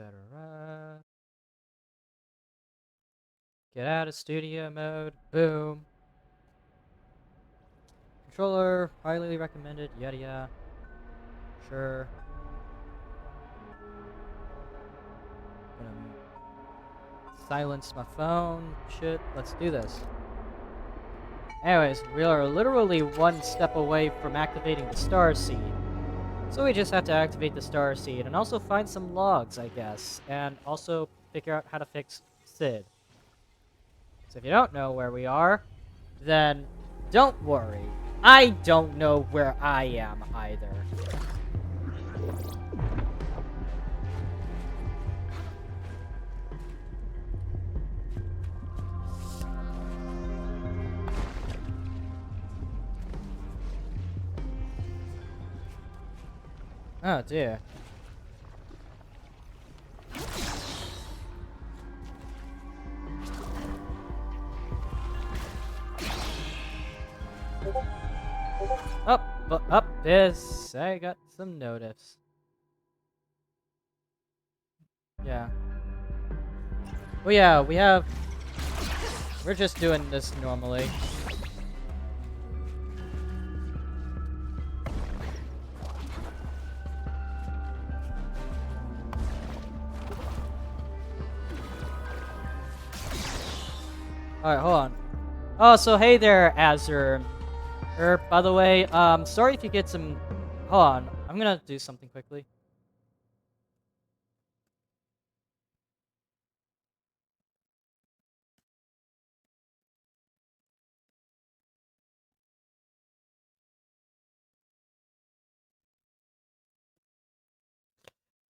etc. Get out of studio mode. Boom. Controller, highly recommended. Yada yada. Sure. Gonna silence my phone. Shit. Let's do this. Anyways, we are literally one step away from activating the Star Seed. So we just have to activate the Star Seed and also find some logs, I guess. And also figure out how to fix Sid. So if you don't know where we are, then don't worry. I don't know where I am either. Oh dear. Up this. I got some notice. Yeah. Well, yeah, we're just doing this normally. Alright, hold on. Oh, so hey there, Azur. By the way, sorry if you get some... Hold on, I'm gonna do something quickly.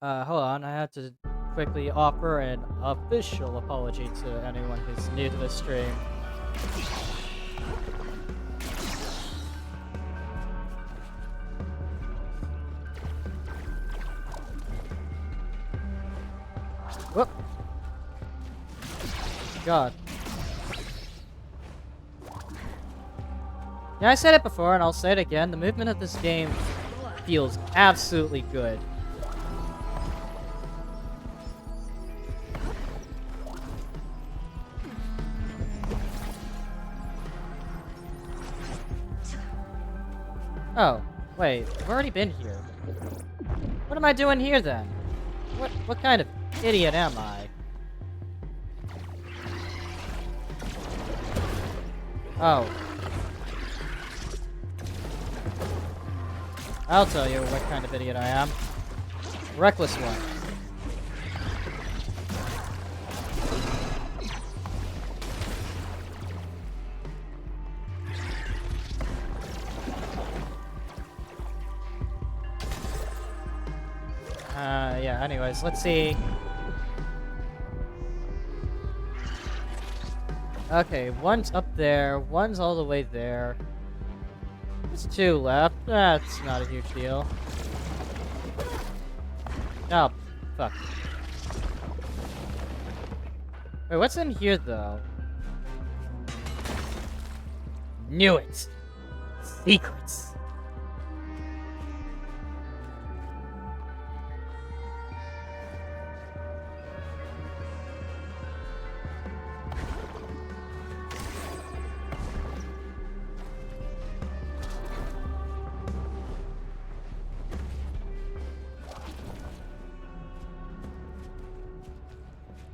Hold on, I have to quickly offer an official apology to anyone who's new to the stream. Whoop! God. Yeah, I said it before, and I'll say it again. The movement of this game feels absolutely good. Oh, wait, I've already been here. What am I doing here then? What kind of idiot am I? Oh. I'll tell you what kind of idiot I am. Reckless one. Yeah, anyways, let's see. Okay, one's up there, one's all the way there. There's two left. That's not a huge deal. Oh, fuck. Wait, what's in here, though? Knew it! Secrets!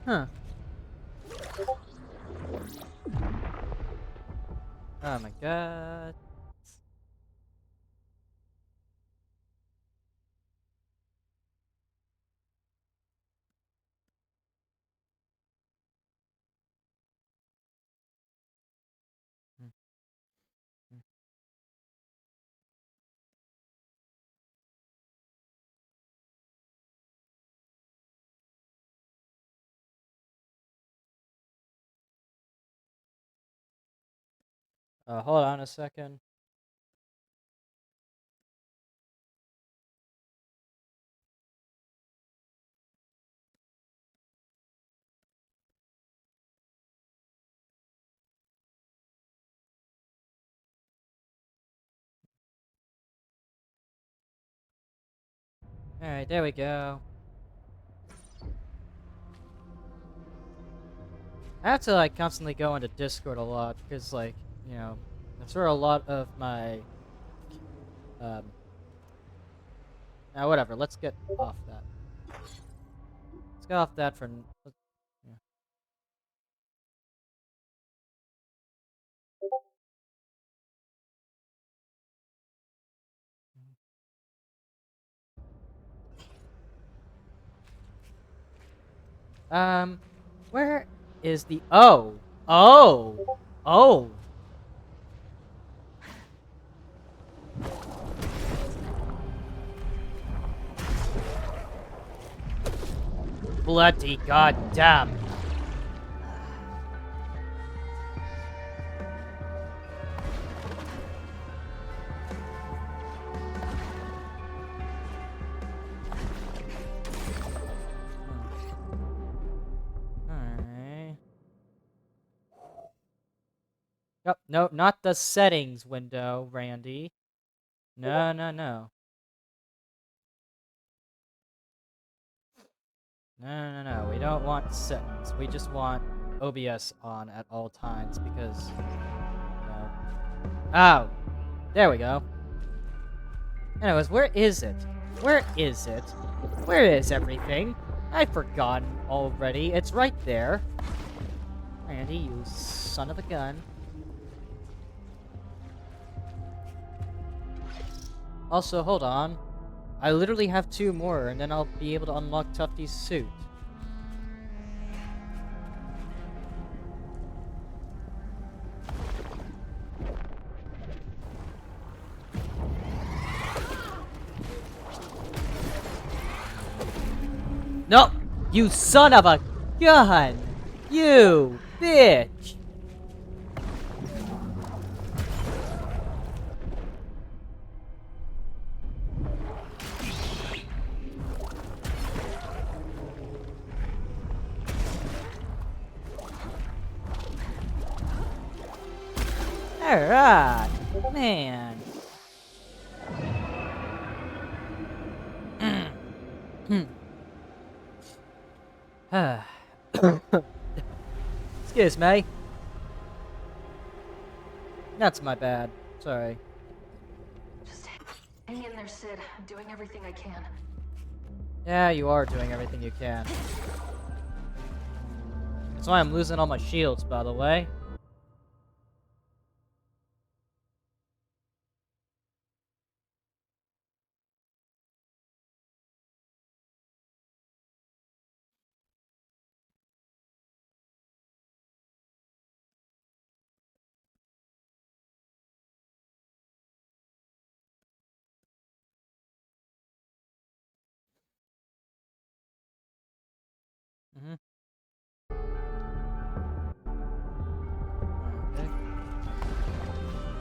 Huh. Oh my god. Hold on a second. Alright, there we go. I have to like constantly go into Discord a lot because like, you know, that's where a lot of my um now whatever, let's get off that. Let's get off that for yeah. Where is the oh bloody goddamn. Alright. Yep, no, not the settings window, Randy. No, no, no. No, no, no. We don't want settings. We just want OBS on at all times because, you know. Oh, there we go. Anyways, where is it? Where is it? Where is everything? I've forgotten already. It's right there. Randy, you son of a gun. Also, hold on. I literally have 2 more, and then I'll be able to unlock Tufty's suit. No! You son of a gun! You bitch! Alright, man. Excuse me. That's my bad. Sorry. Just hang in there, Sid. I'm doing everything I can. Yeah, you are doing everything you can. That's why I'm losing all my shields, by the way. Mm-hmm. Okay.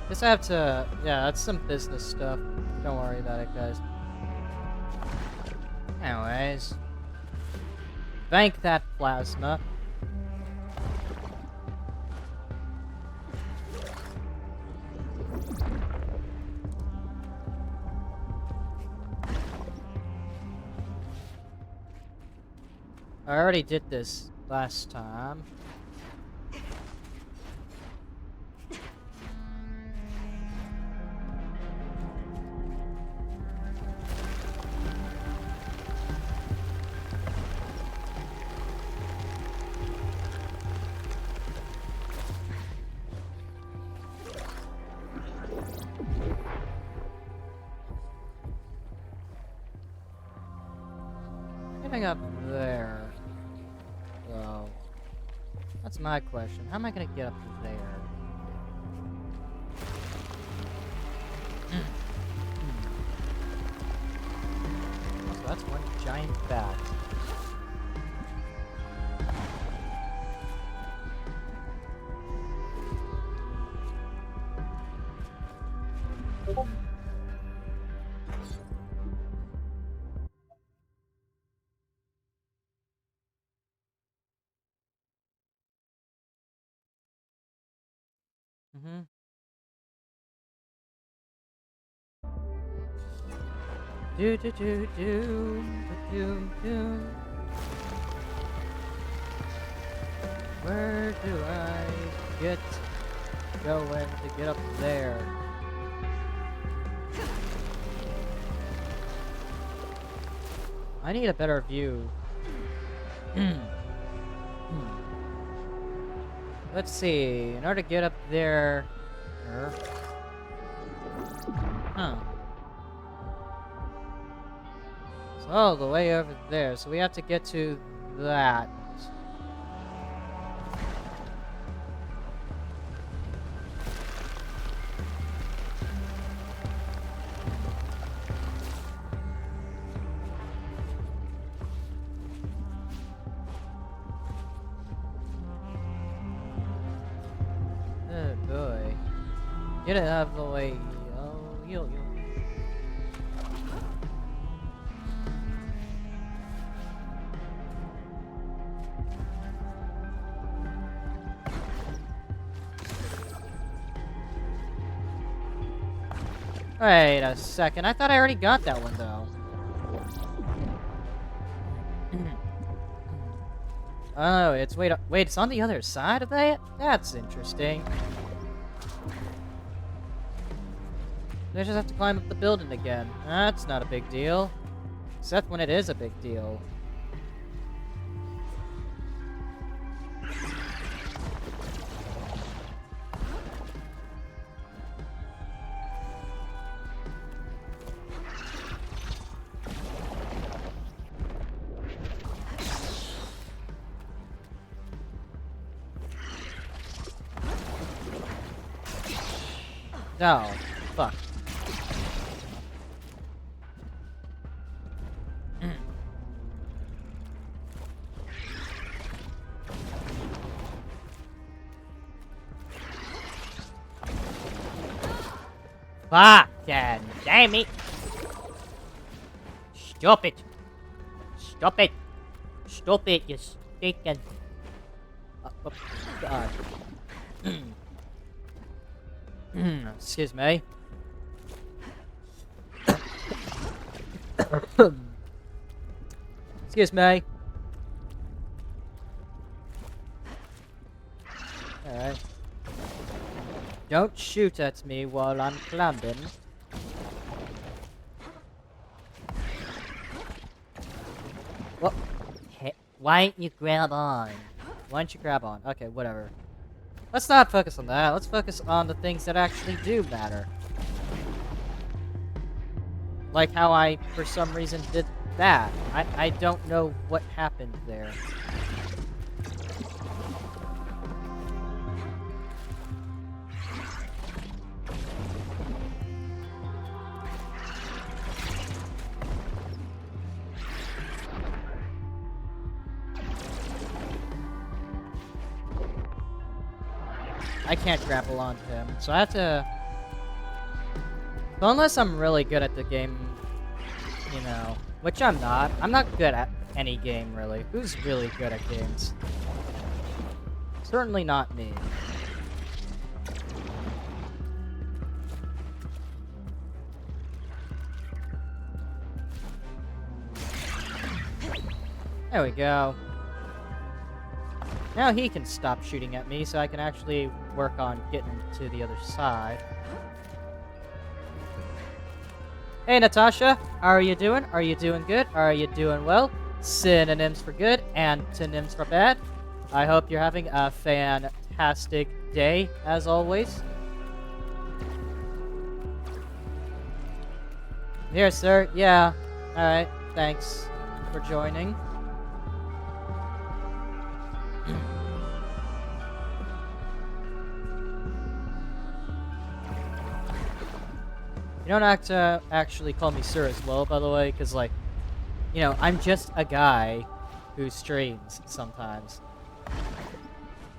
Guess I have to... Yeah, that's some business stuff. Don't worry about it, guys. Anyways. Bank that plasma. I already did this last time. Getting up there. So, that's my question. How am I gonna get up there? Also, that's one giant bat. Mm-hmm. Do do do do do do do. Where do I get going to get up there? I need a better view. Let's see. In order to get up there... Huh. It's all the way over there, so we have to get to that. Oh boy. Get it out of the way. Oh, yo. Wait a second. I thought I already got that one, though. Oh, it's wait, it's on the other side of that? That's interesting. I just have to climb up the building again. That's not a big deal. Except when it is a big deal. No. Fuck. Fucking damn it! Stop it! Stop it! Stop it, you stinking... Oh, God. Excuse me. Excuse me. Alright. Don't shoot at me while I'm climbing. What? Hey, why don't you grab on? Why don't you grab on? Okay, whatever. Let's not focus on that. Let's focus on the things that actually do matter. Like how I, for some reason, did that. I don't know what happened there. I can't grapple onto him, so I have to... Well, unless I'm really good at the game, you know, which I'm not. I'm not good at any game, really. Who's really good at games? Certainly not me. There we go. Now he can stop shooting at me, so I can actually work on getting to the other side. Hey, Natasha, how are you doing? Are you doing good? Are you doing well? Synonyms for good, antonyms for bad. I hope you're having a fantastic day, as always. Here, sir. Yeah. Alright, thanks for joining. You don't have to actually call me sir as well, by the way, because, like, you know, I'm just a guy who streams sometimes. I'm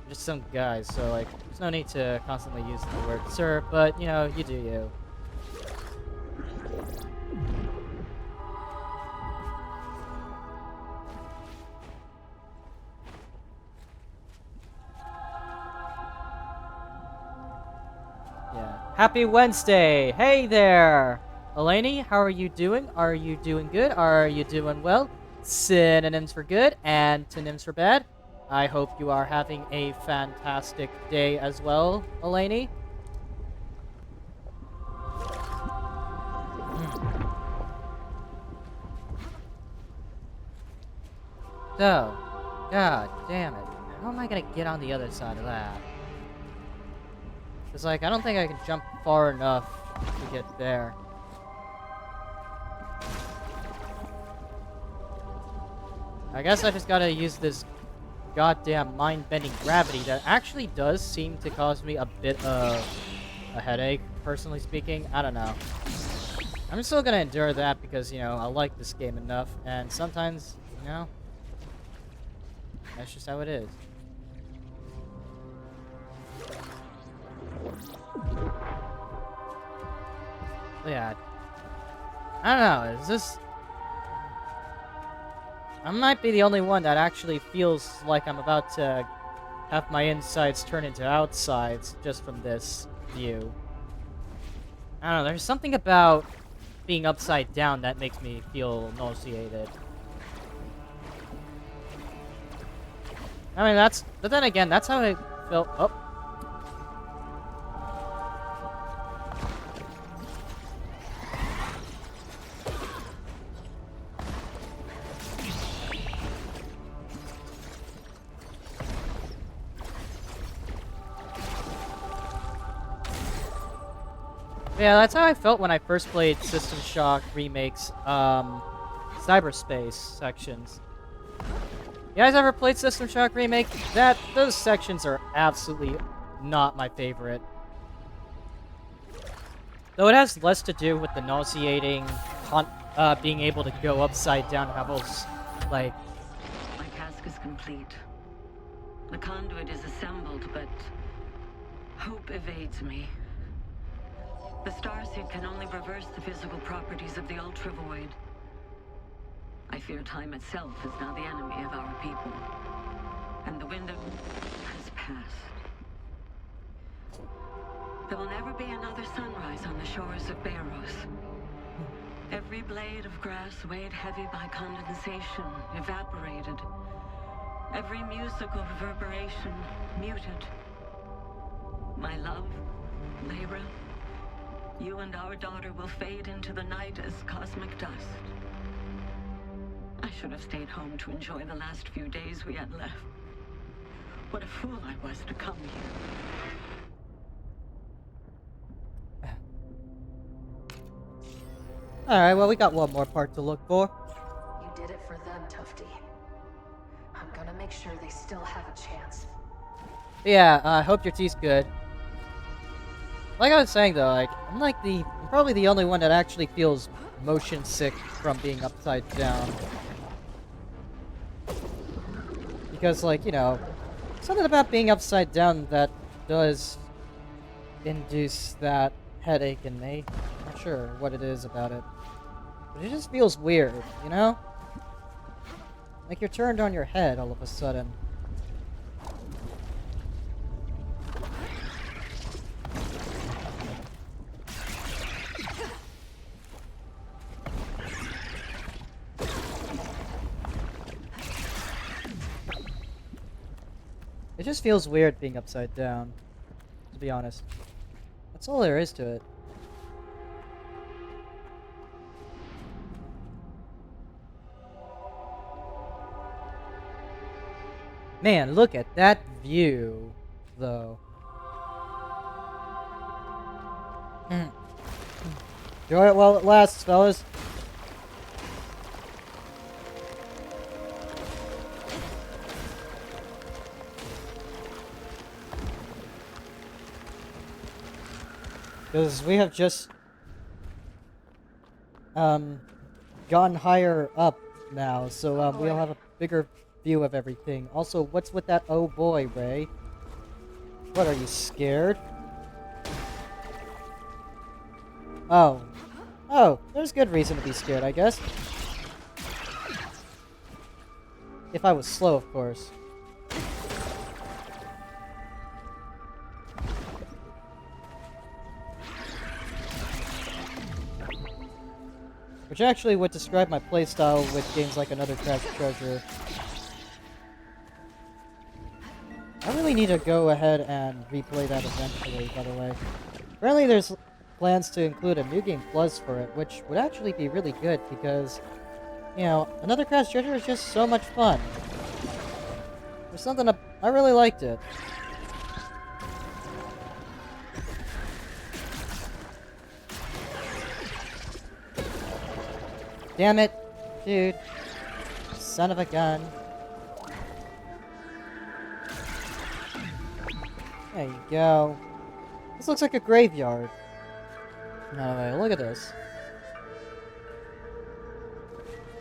just some guy, so, like, there's no need to constantly use the word sir, but, you know, you do you. Happy Wednesday! Hey there! Eleni, how are you doing? Are you doing good? Are you doing well? Synonyms for good, antonyms for bad. I hope you are having a fantastic day as well, Eleni. So, god damn it. How am I gonna get on the other side of that? It's like, I don't think I can jump far enough to get there. I guess I just gotta use this goddamn mind-bending gravity that actually does seem to cause me a bit of a headache, personally speaking. I don't know. I'm still gonna endure that because, you know, I like this game enough, and sometimes, you know, that's just how it is. But yeah. I don't know, is this... I might be the only one that actually feels like I'm about to have my insides turn into outsides just from this view. I don't know, there's something about being upside down that makes me feel nauseated. I mean, but then again, that's how I felt. Oh. Yeah, that's how I felt when I first played System Shock Remake's, cyberspace sections. You guys ever played System Shock Remake? Those sections are absolutely not my favorite. Though it has less to do with the nauseating, being able to go upside down levels, like... My task is complete. The conduit is assembled, but hope evades me. The Starseed can only reverse the physical properties of the Ultra Void. I fear time itself is now the enemy of our people. And the window has passed. There will never be another sunrise on the shores of Beros. Every blade of grass weighed heavy by condensation, evaporated. Every musical reverberation muted. My love, Layra, you and our daughter will fade into the night as cosmic dust. I should have stayed home to enjoy the last few days we had left. What a fool I was to come here. Alright, well, we got one more part to look for. You did it for them, Tufty. I'm gonna make sure they still have a chance. Yeah, I hope your tea's good. Like I was saying though, like, I'm probably the only one that actually feels motion sick from being upside down. Because, like, you know, something about being upside down that does induce that headache in me. I'm not sure what it is about it. But it just feels weird, you know? Like you're turned on your head all of a sudden. It just feels weird being upside down, to be honest. That's all there is to it. Man, look at that view, though. Enjoy it while it lasts, fellas. Because we have just gone higher up now, so we'll have a bigger view of everything. Also, what's with that oh boy, Ray? What, are you scared? Oh. Oh, there's good reason to be scared, I guess. If I was slow, of course. Which actually would describe my playstyle with games like Another Crash Treasure. really need to go ahead and replay that eventually, by the way. Apparently there's plans to include a New Game Plus for it, which would actually be really good because, you know, Another Crash Treasure is just so much fun. There's something I really liked it. Damn it, dude. Son of a gun. There you go. This looks like a graveyard. No way, look at this.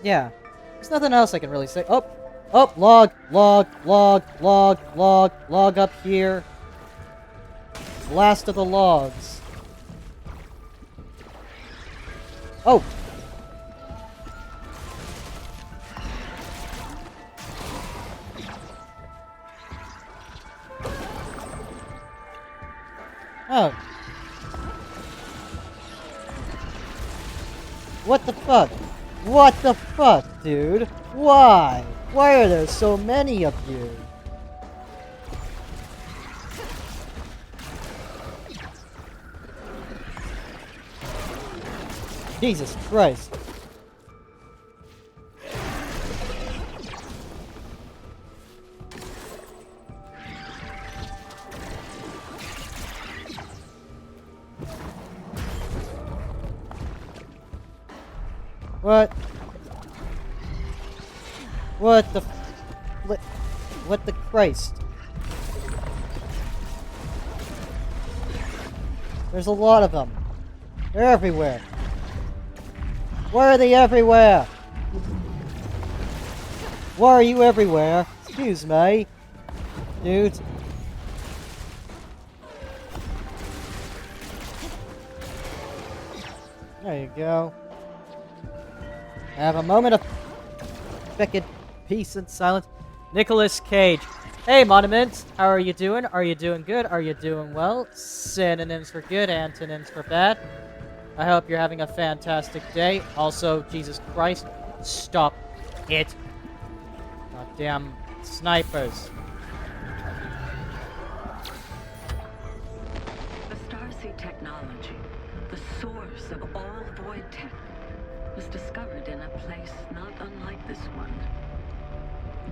Yeah. There's nothing else I can really say. Oh! Oh! Log! Log! Log! Log! Log! Log up here. Last of the logs. Oh! Oh. What the fuck? What the fuck, dude? Why? Why are there so many of you? Jesus Christ. What? What the... What the Christ? There's a lot of them. They're everywhere. Why are they everywhere? Why are you everywhere? Excuse me. Dude. There you go. Have a moment of frickin' peace and silence. Nicolas Cage. Hey, Monument. How are you doing? Are you doing good? Are you doing well? Synonyms for good, antonyms for bad. I hope you're having a fantastic day. Also, Jesus Christ, stop it. Goddamn snipers. The Starseed technology, the source of all void tech, was discovered in a place not unlike this one.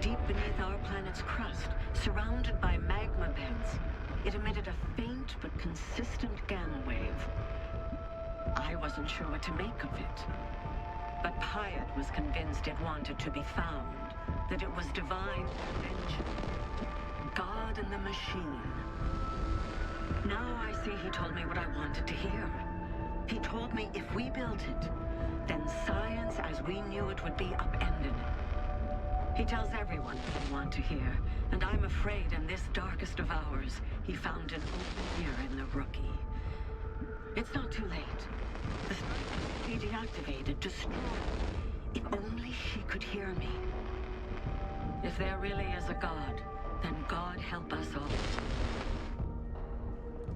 Deep beneath our planet's crust, surrounded by magma beds, it emitted a faint but consistent gamma wave. I wasn't sure what to make of it, but Pyatt was convinced it wanted to be found, that it was divine intervention, God and the machine. Now I see he told me what I wanted to hear. He told me if we built it, then science as we knew it would be upended. He tells everyone what they want to hear, and I'm afraid in this darkest of hours, he found an open ear in the rookie. It's not too late. The Starseed be deactivated, destroyed. If only she could hear me. If there really is a God, then God help us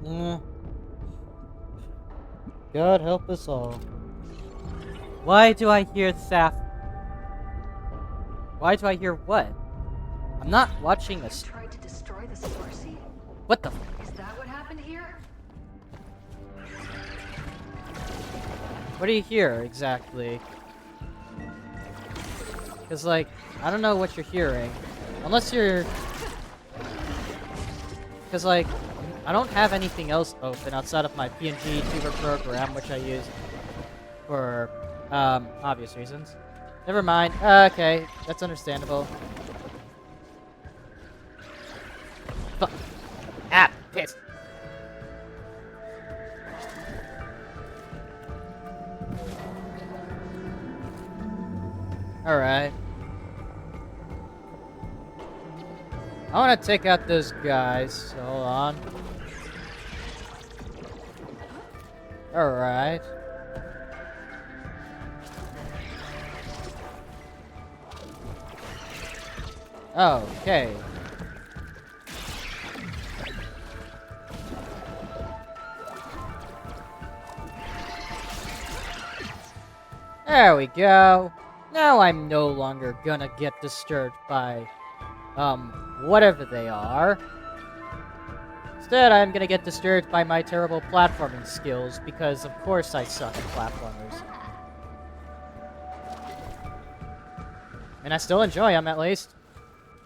all. God help us all. Why do I hear Thaf? Why do I hear what? I'm not watching a... Tried to destroy the Starseed. What the... Is that what happened here? What do you hear, exactly? Because, like, I don't know what you're hearing. Unless you're... Because, like, I don't have anything else open outside of my PNG tuber program, which I use for, obvious reasons. Never mind. Okay, that's understandable. Fuck. Ah, piss. Alright. I want to take out those guys, so hold on. Alright. Okay. There we go. Now I'm no longer gonna get disturbed by, whatever they are. Instead, I'm gonna get disturbed by my terrible platforming skills, because of course I suck at platformers. And I still enjoy them, at least.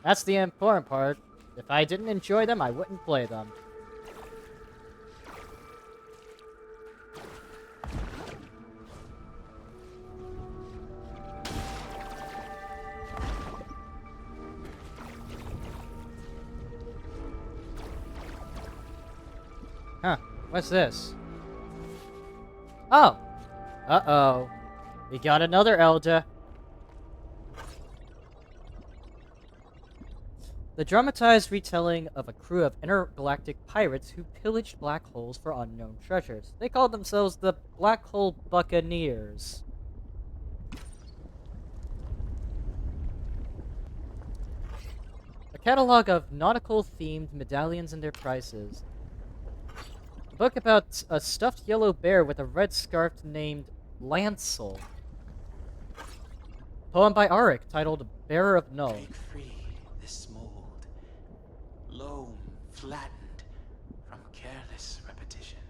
That's the important part. If I didn't enjoy them, I wouldn't play them. Huh, what's this? Oh! Uh-oh. We got another Elder. The dramatized retelling of a crew of intergalactic pirates who pillaged black holes for unknown treasures. They called themselves the Black Hole Buccaneers. A catalog of nautical-themed medallions and their prices. A book about a stuffed yellow bear with a red scarf named Lancel. Poem by Auric titled Bearer of Null. Break free this mold, loam flattened from careless repetition,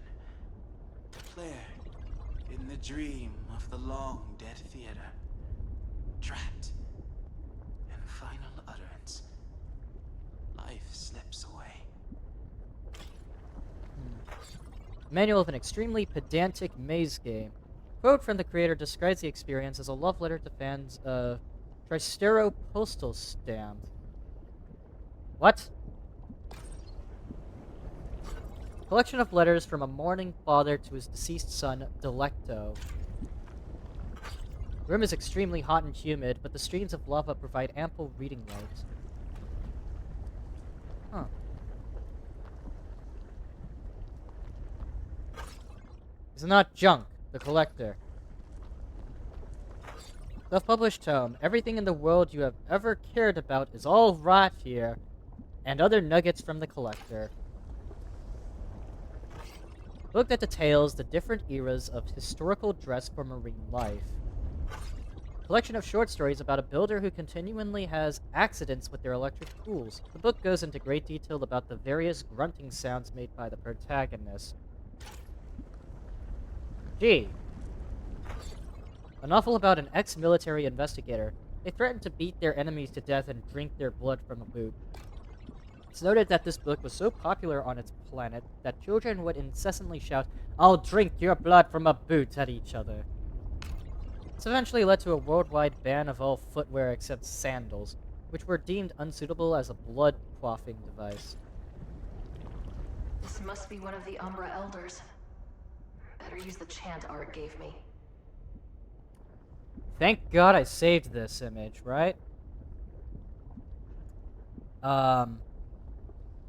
declared in the dream of the long dead theater, trapped in final utterance. Life slips away. Manual of an extremely pedantic maze game. Quote from the creator describes the experience as a love letter to fans of Tristero postal stamp. What? Collection of letters from a mourning father to his deceased son, Delecto. The room is extremely hot and humid, but the streams of lava provide ample reading light. Huh. It's not junk, the collector. Self-published tome. Everything in the world you have ever cared about is all right here. And other nuggets from the collector. Book that details the different eras of historical dress for marine life. Collection of short stories about a builder who continually has accidents with their electric tools. The book goes into great detail about the various grunting sounds made by the protagonist. Gee. A novel about an ex-military investigator. They threaten to beat their enemies to death and drink their blood from a boot. It's noted that this book was so popular on its planet that children would incessantly shout, "I'll drink your blood from a boot," at each other. This eventually led to a worldwide ban of all footwear except sandals, which were deemed unsuitable as a blood quaffing device. This must be one of the Umbra Elders. Better use the chant Art gave me. Thank God I saved this image, right?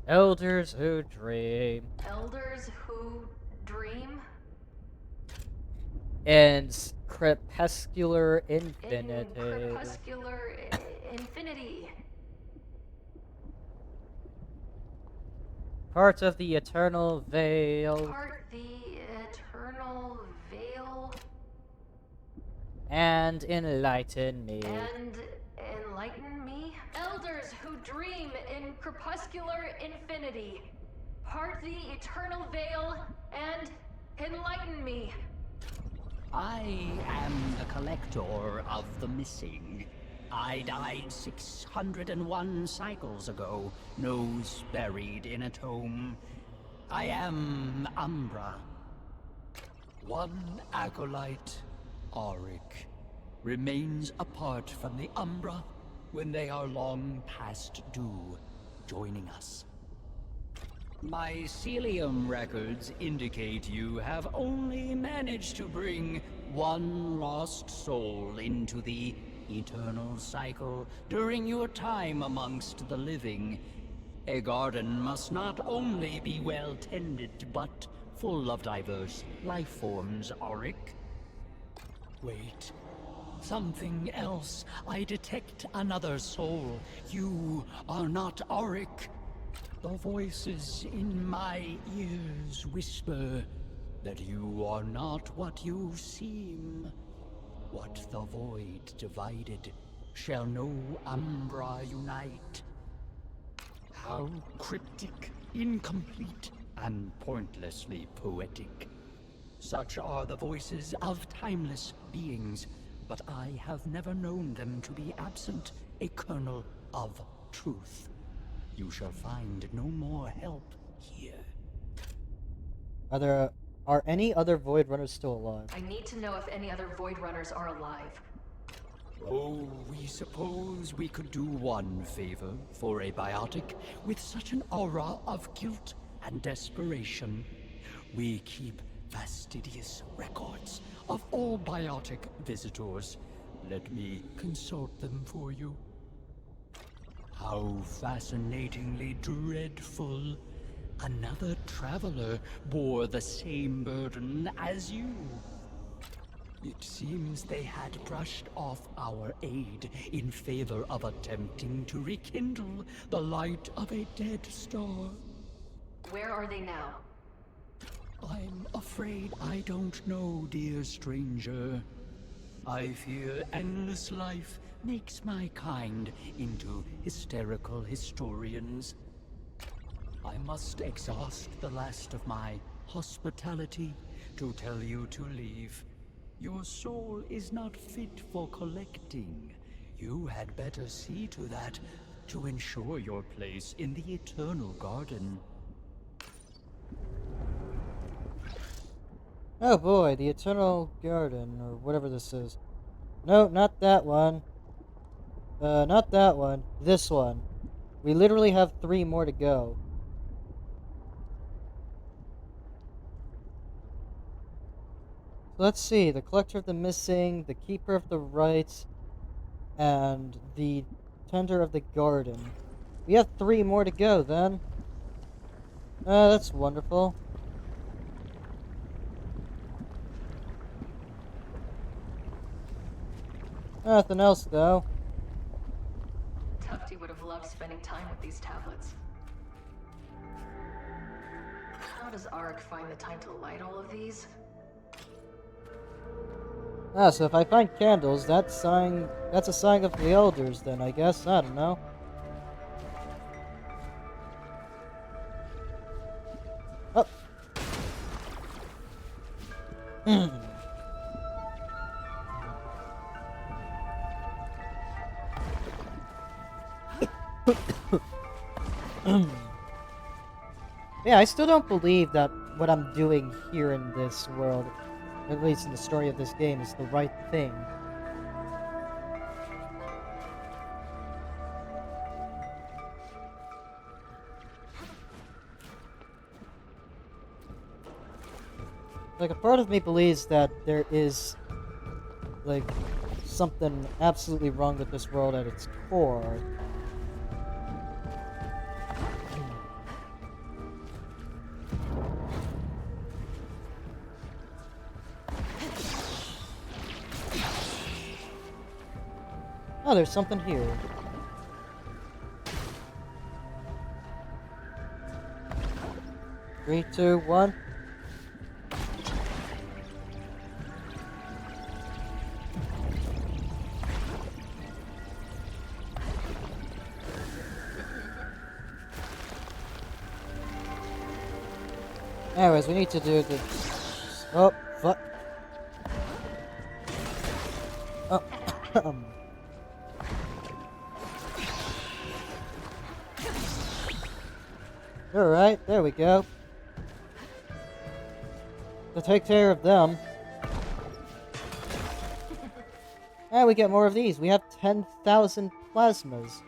Elders who dream. Elders who dream? And crepuscular infinity. In crepuscular infinity. Part of the eternal veil. Part the eternal veil. And enlighten me. And enlighten me? Elders who dream in crepuscular infinity. Part the eternal veil and enlighten me. I am the collector of the missing. I died 601 cycles ago, nose buried in a tomb. I am Umbra. One acolyte, Auric, remains apart from the Umbra when they are long past due, joining us. My Celium records indicate you have only managed to bring one lost soul into the eternal cycle during your time amongst the living. A garden must not only be well tended, but full of diverse life forms, Auric. Wait. Something else. I detect another soul. You are not Auric. The voices in my ears whisper that you are not what you seem. What the void divided shall no Umbra unite. How cryptic incomplete and pointlessly poetic. Such are the voices of timeless beings, but I have never known them to be absent a kernel of truth. You shall find no more help here. Are any other Void Runners still alive? I need to know if any other Void Runners are alive. Oh, we suppose we could do one favor for a biotic with such an aura of guilt and desperation. We keep fastidious records of all biotic visitors. Let me consult them for you. How fascinatingly dreadful. Another traveler bore the same burden as you. It seems they had brushed off our aid in favor of attempting to rekindle the light of a dead star. Where are they now? I'm afraid I don't know, dear stranger. I fear endless life makes my kind into hysterical historians. I must exhaust the last of my hospitality to tell you to leave. Your soul is not fit for collecting. You had better see to that to ensure your place in the Eternal Garden. Oh boy, the Eternal Garden, or whatever this is. No, not that one. Not that one. This one. We literally have 3 more to go. Let's see, the Collector of the Missing, the Keeper of the Rites, and the Tender of the Garden. We have 3 more to go, then. That's wonderful. Nothing else, though. Tufty would have loved spending time with these tablets. How does Arik find the time to light all of these? Ah, so if I find candles, that's a sign of the elders then, I guess. I don't know. Oh. Yeah, I still don't believe that what I'm doing here in this world, at least in the story of this game, is the right thing. Like, a part of me believes that there is, like, something absolutely wrong with this world at its core. Oh, there's something here. Three, two, one. Anyways, we need to do the... Oh, fuck. Oh, Alright, there we go. To take care of them. And we get more of these. We have 10,000 plasmas.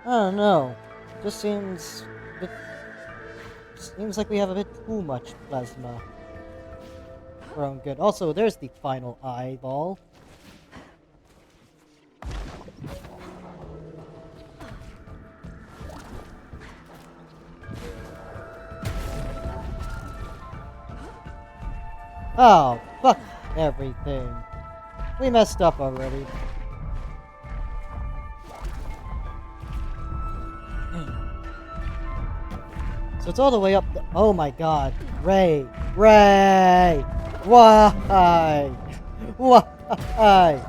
I don't know. Just seems like we have a bit too much plasma for our own good. Also, there's the final eyeball. Oh, fuck everything. We messed up already. So it's all the way up the— oh my god. Ray! Ray! Why? Why?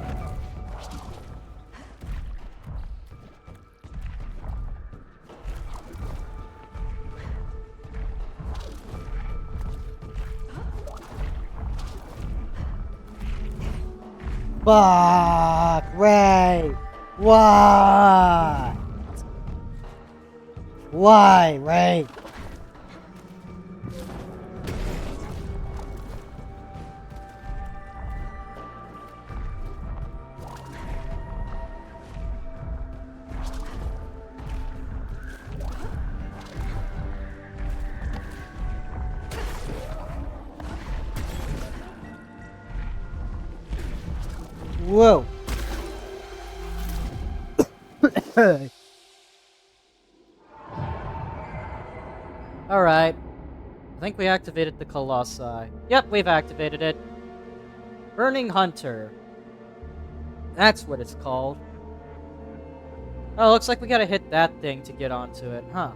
Fuck, Ray! Why? Why, Ray? Whoa. Alright. I think we activated the Colossi. Yep, we've activated it. Burning Hunter. That's what it's called. Oh, looks like we gotta hit that thing to get onto it, huh?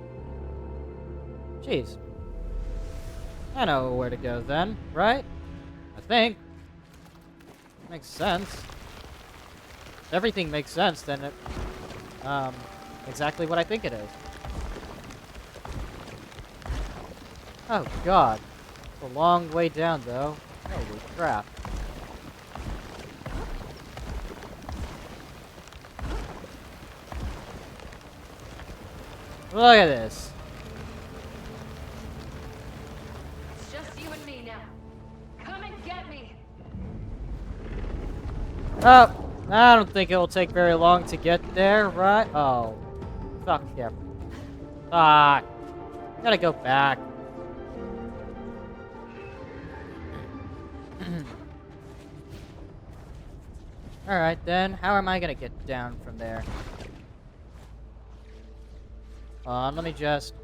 Jeez. I know where to go then, right? I think. Makes sense. If everything makes sense, then it... exactly what I think it is. Oh god. It's a long way down, though. Holy crap. Look at this. It's just you and me now. Come and get me. Oh, I don't think it will take very long to get there, right? Oh. Fuck yeah. Ah. Gotta go back. Alright then, how am I gonna get down from there? Let me just...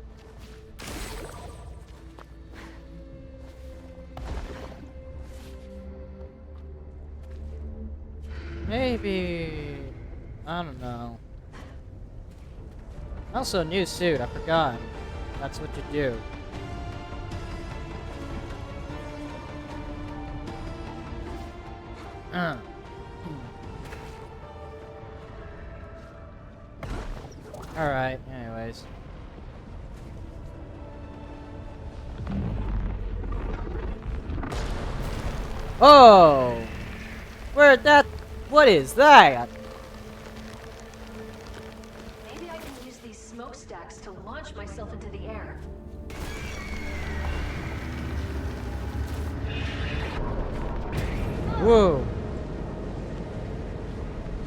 Maybe... I don't know. Also, new suit, I forgot. That's what you do. Alright, anyways. Oh! Where'd that... What is that? Maybe I can use these smokestacks to launch myself into the air. Whoa.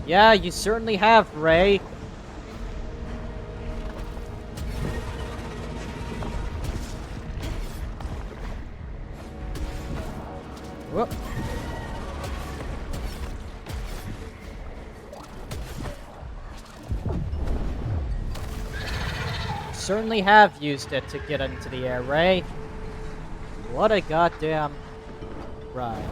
Yeah, you certainly have, Ray. Whoop. Certainly have used it to get into the air, Ray. What a goddamn ride.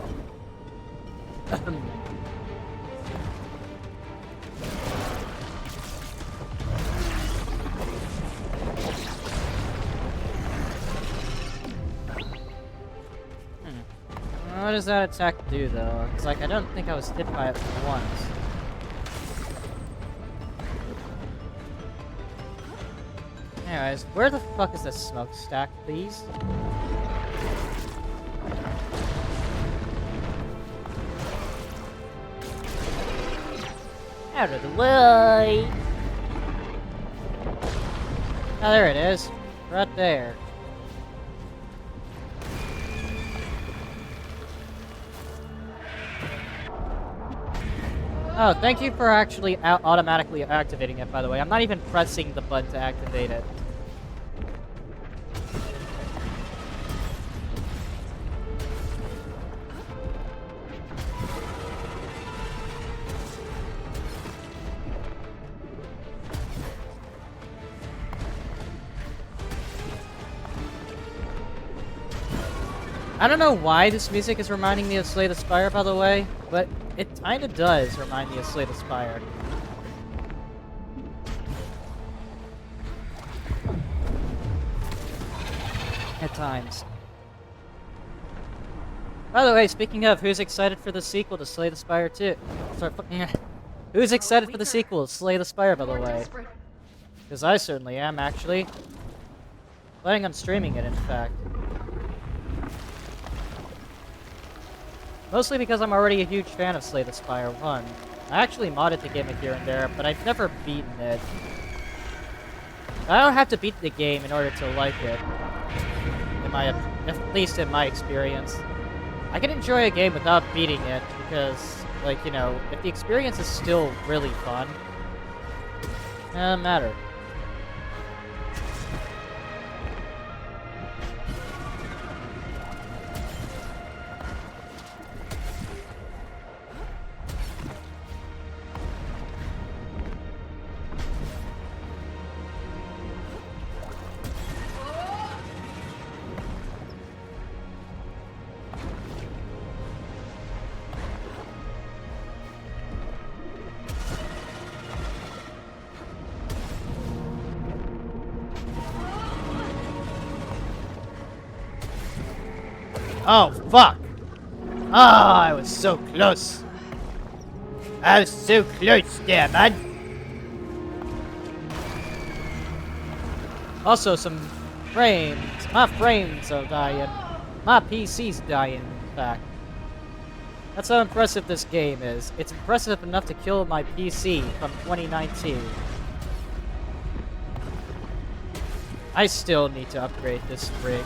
What does that attack do, though? It's like, I don't think I was hit by it once. Anyways, where the fuck is this smokestack, please? Out of the way! Oh, there it is. Right there. Oh, thank you for actually automatically activating it, by the way. I'm not even pressing the button to activate it. I don't know why this music is reminding me of Slay the Spire, by the way, but it kinda does remind me of Slay the Spire. At times. By the way, speaking of, who's excited for the sequel to Slay the Spire 2? Sorry, who's excited for the sequel to Slay the Spire, by the More way? desperate. Because I certainly am, actually. Planning on streaming it, in fact. Mostly because I'm already a huge fan of Slay the Spire 1. I actually modded the game here and there, but I've never beaten it. I don't have to beat the game in order to like it. At least in my experience. I can enjoy a game without beating it, because, like, you know, if the experience is still really fun, it doesn't matter. Oh, fuck! Ah, I was so close! I was so close there, man! Also, some frames. My frames are dying. My PC's dying, in fact. That's how impressive this game is. It's impressive enough to kill my PC from 2019. I still need to upgrade this rig.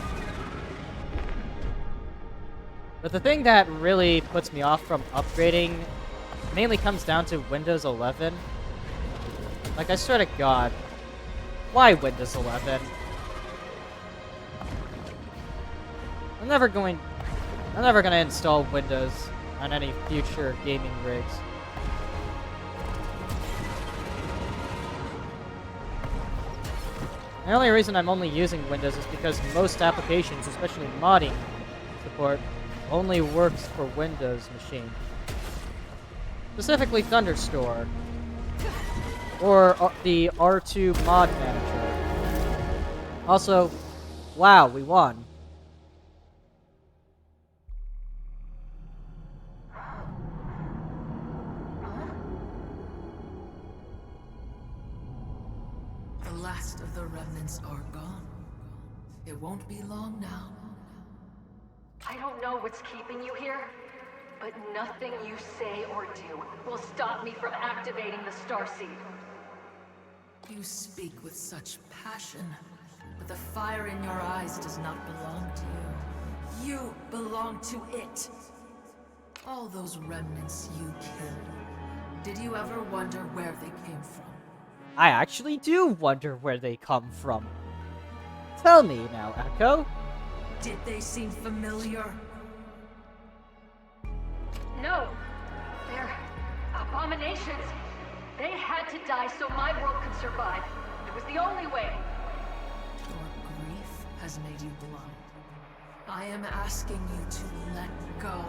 But the thing that really puts me off from upgrading mainly comes down to Windows 11. Like, I swear to God, why Windows 11? I'm never gonna install Windows on any future gaming rigs. The only reason I'm only using Windows is because most applications, especially modding support, only works for Windows machine. Specifically Thunderstore. Or the R2 Mod Manager. Also, wow, we won. The last of the remnants are gone. It won't be long now. I don't know what's keeping you here, but nothing you say or do will stop me from activating the Starseed. You speak with such passion, but the fire in your eyes does not belong to you. You belong to it. All those remnants you killed. Did you ever wonder where they came from? I actually do wonder where they come from. Tell me now, Echo. Did they seem familiar? No, they're abominations. They had to die so my world could survive. It was the only way. Your grief has made you blind. I am asking you to let go.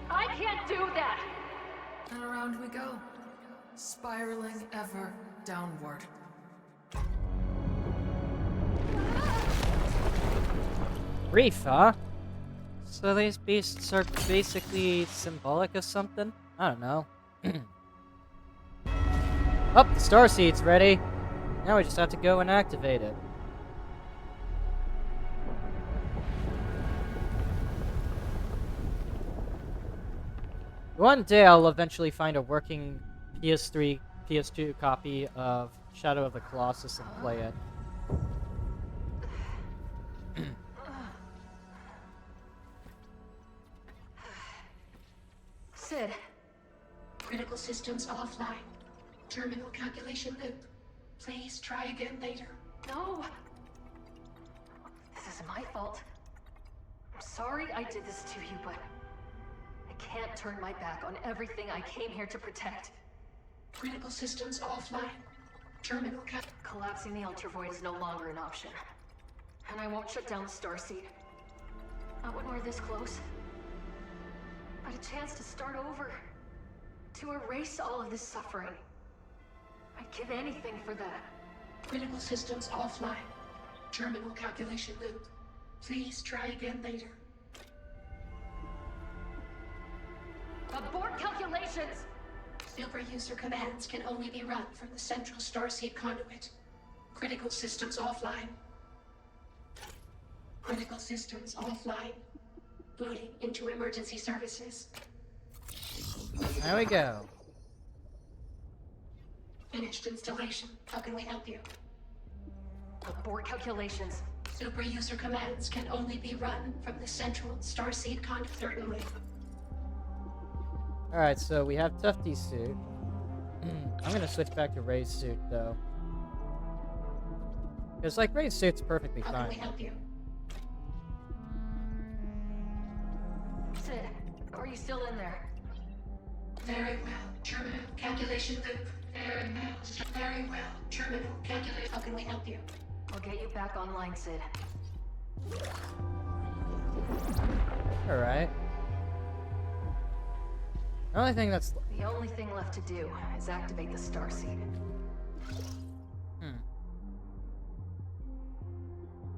I can't do that. And around we go, spiraling ever downward. Grief, huh? So these beasts are basically symbolic of something? I don't know. Oh, the Starseed's ready. Now we just have to go and activate it. One day I'll eventually find a working PS3, PS2 copy of Shadow of the Colossus and play it. Sid, Critical systems offline. Terminal calculation loop. Please try again later. no. This is my fault. I'm sorry I did this to you, but I can't turn my back on everything I came here to protect. Critical systems offline. Terminal Collapsing the Ultra Void is no longer an option. And I won't shut down the Starseed. Not when we're this close. But a chance to start over. To erase all of this suffering. I'd give anything for that. Critical systems offline. Terminal calculation loop. Please try again later. Abort calculations! Silver user commands can only be run from the central Starseed conduit. Critical systems offline. Critical systems offline. booting into emergency services. There we go. Finished installation. How can we help you? Abort calculations. Super user commands can only be run from the central starseed certainly. Alright, so we have Tufty's suit. I'm gonna switch back to Ray's suit, though. Because, like, Ray's suit's perfectly How can we fine. help you? Sid, are you still in there? Very well. Terminal calculation loop. Very well. Terminal calculation. How can we help you? I'll get you back online, Sid. Alright. The only thing that's... The only thing left to do is activate the starseed.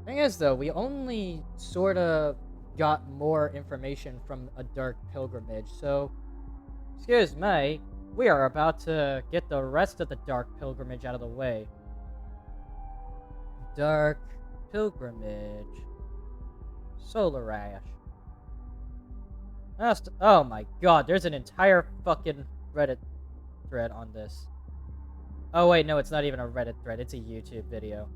Thing is, though, we only sort of got more information from a Dark Pilgrimage, so... Excuse me, we are about to get the rest of the Dark Pilgrimage out of the way. Dark Pilgrimage. Solar Ash. Oh my god, there's an entire fucking Reddit thread on this. Oh wait, no, it's not even a Reddit thread, it's a YouTube video.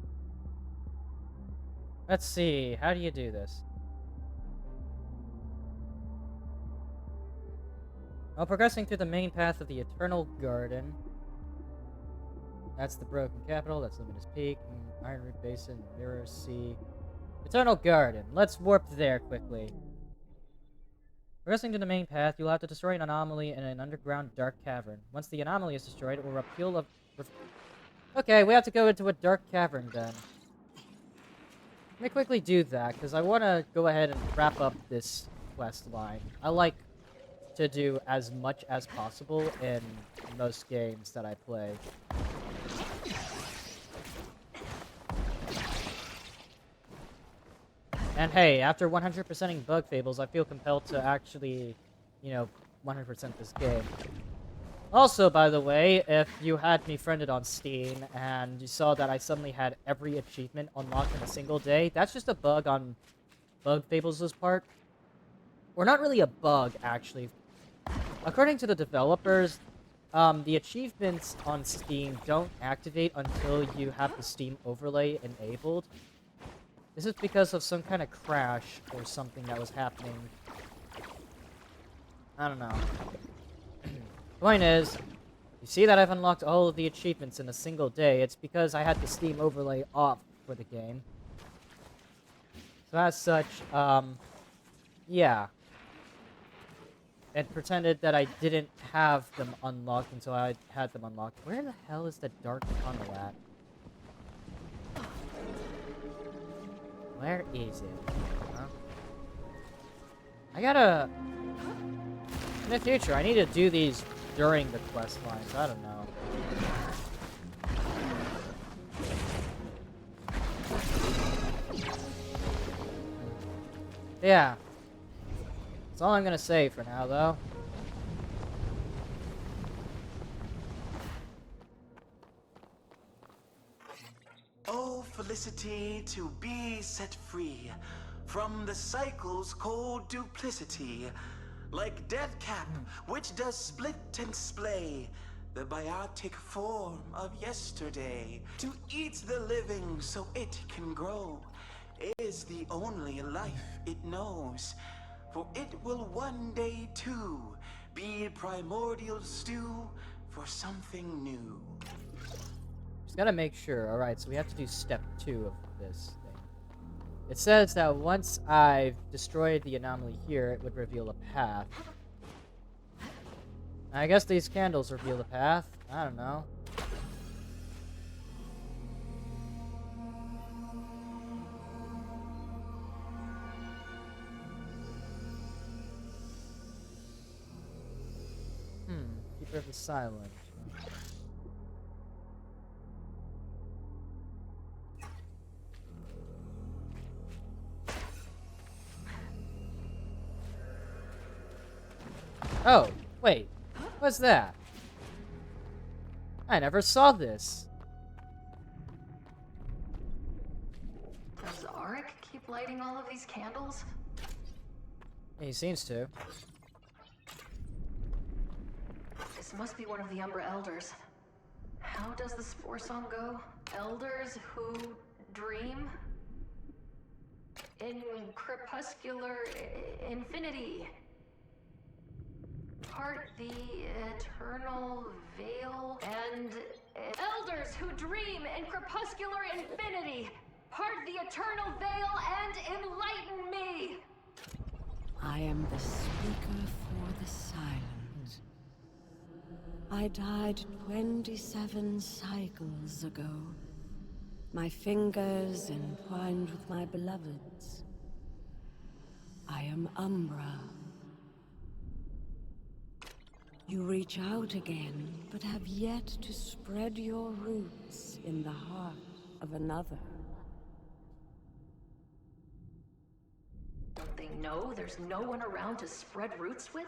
Let's see, how do you do this? While progressing through the main path of the Eternal Garden. That's the Broken Capital, that's Luminous Peak, Ironroot Basin, Mirror Sea. Eternal Garden, let's warp there quickly. Progressing to the main path, you'll have to destroy an anomaly in an underground dark cavern. Once the anomaly is destroyed, it will repeal a... Okay, we have to go into a dark cavern then. Let me quickly do that, because I want to go ahead and wrap up this quest line. I like to do as much as possible in most games that I play. And hey, after 100%ing Bug Fables, I feel compelled to actually, you know, 100% this game. Also, by the way, if you had me friended on Steam and you saw that I suddenly had every achievement unlocked in a single day, that's just a bug on Bug Fables' part. Or not really a bug, actually. According to the developers, the achievements on Steam don't activate until you have the Steam overlay enabled. This is because of some kind of crash or something that was happening. I don't know. Point is, you see that I've unlocked all of the achievements in a single day. It's because I had the Steam overlay off for the game. So as such, yeah. It pretended that I didn't have them unlocked until I had them unlocked. Where the hell is the dark tunnel at? Where is it? Huh? I gotta... In the future, I need to do these during the quest lines. I don't know. Yeah. That's all I'm gonna say for now, though. Oh, felicity to be set free from the cycle's cold duplicity. Like Deathcap, which does split and splay the biotic form of yesterday. To eat the living so it can grow is the only life it knows. For it will one day too be primordial stew for something new. Just gotta make sure. Alright, so we have to do step 2 of this thing. It says that once I've destroyed the anomaly here, it would reveal a path. I guess these candles reveal the path. I don't know. Keeper of the Silent. Oh, wait. What's that? I never saw this. Does Arik keep lighting all of these candles? He seems to. This must be one of the Umbra Elders. How does the Spore song go? Elders who dream? In crepuscular infinity. Part the eternal veil and elders who dream in crepuscular infinity. Part the eternal veil and enlighten me. I am the speaker for the silent. I died 27 cycles ago. My fingers entwined with my beloveds. I am Umbra. You reach out again, but have yet to spread your roots in the heart of another. Don't they know there's no one around to spread roots with?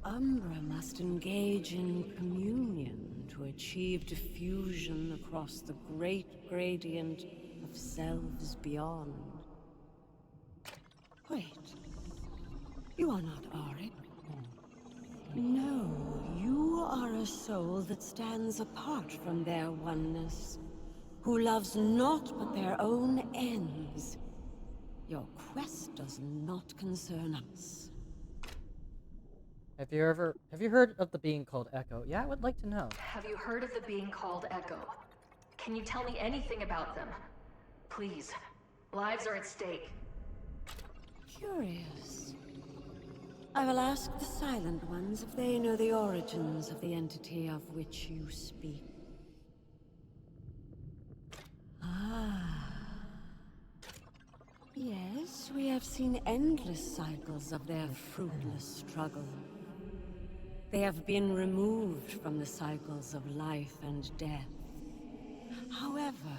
Umbra must engage in communion to achieve diffusion across the great gradient of selves beyond. Wait. You are not Auric. No, you are a soul that stands apart from their oneness, who loves naught but their own ends. Your quest does not concern us. Have you heard of the being called Echo? Yeah, I would like to know. Have you heard of the being called Echo? Can you tell me anything about them? Please. Lives are at stake. Curious. I will ask the Silent Ones if they know the origins of the entity of which you speak. Ah. Yes, we have seen endless cycles of their fruitless struggle. They have been removed from the cycles of life and death. However,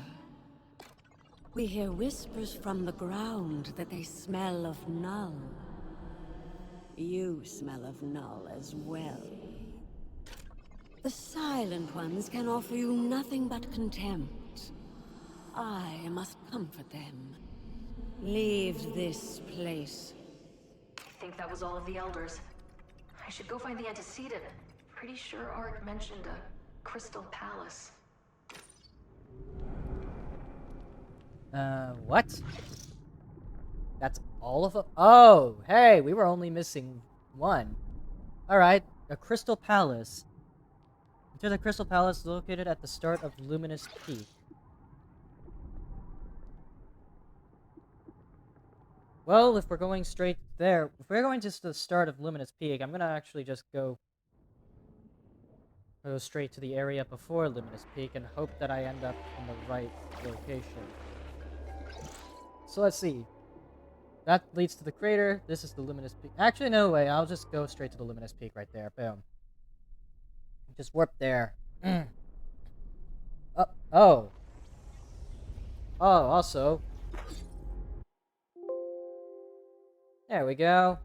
we hear whispers from the ground that they smell of Null. You smell of Null as well. The Silent Ones can offer you nothing but contempt. I must comfort them. Leave this place. I think that was all of the Elders. I should go find the antecedent. Pretty sure Auric mentioned a crystal palace. What? That's all of them? Oh, hey, we were only missing one. Alright, a crystal palace. Enter the crystal palace located at the start of Luminous Peak. Well, if we're going straight there, if we're going to the start of Luminous Peak, I'm gonna actually just go straight to the area before Luminous Peak and hope that I end up in the right location. So let's see. That leads to the crater. This is the Luminous Peak. Actually, no way. I'll just go straight to the Luminous Peak right there. Boom. Just warp there. Oh. Oh, also. There we go.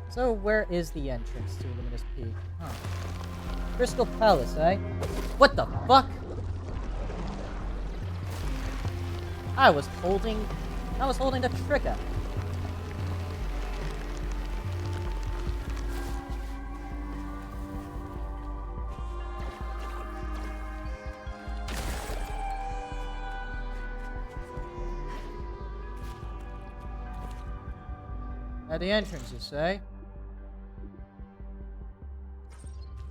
So, where is the entrance to Luminous Peak? Huh. Crystal Palace, eh? What the fuck? I was holding the trigger. At the entrance, you say?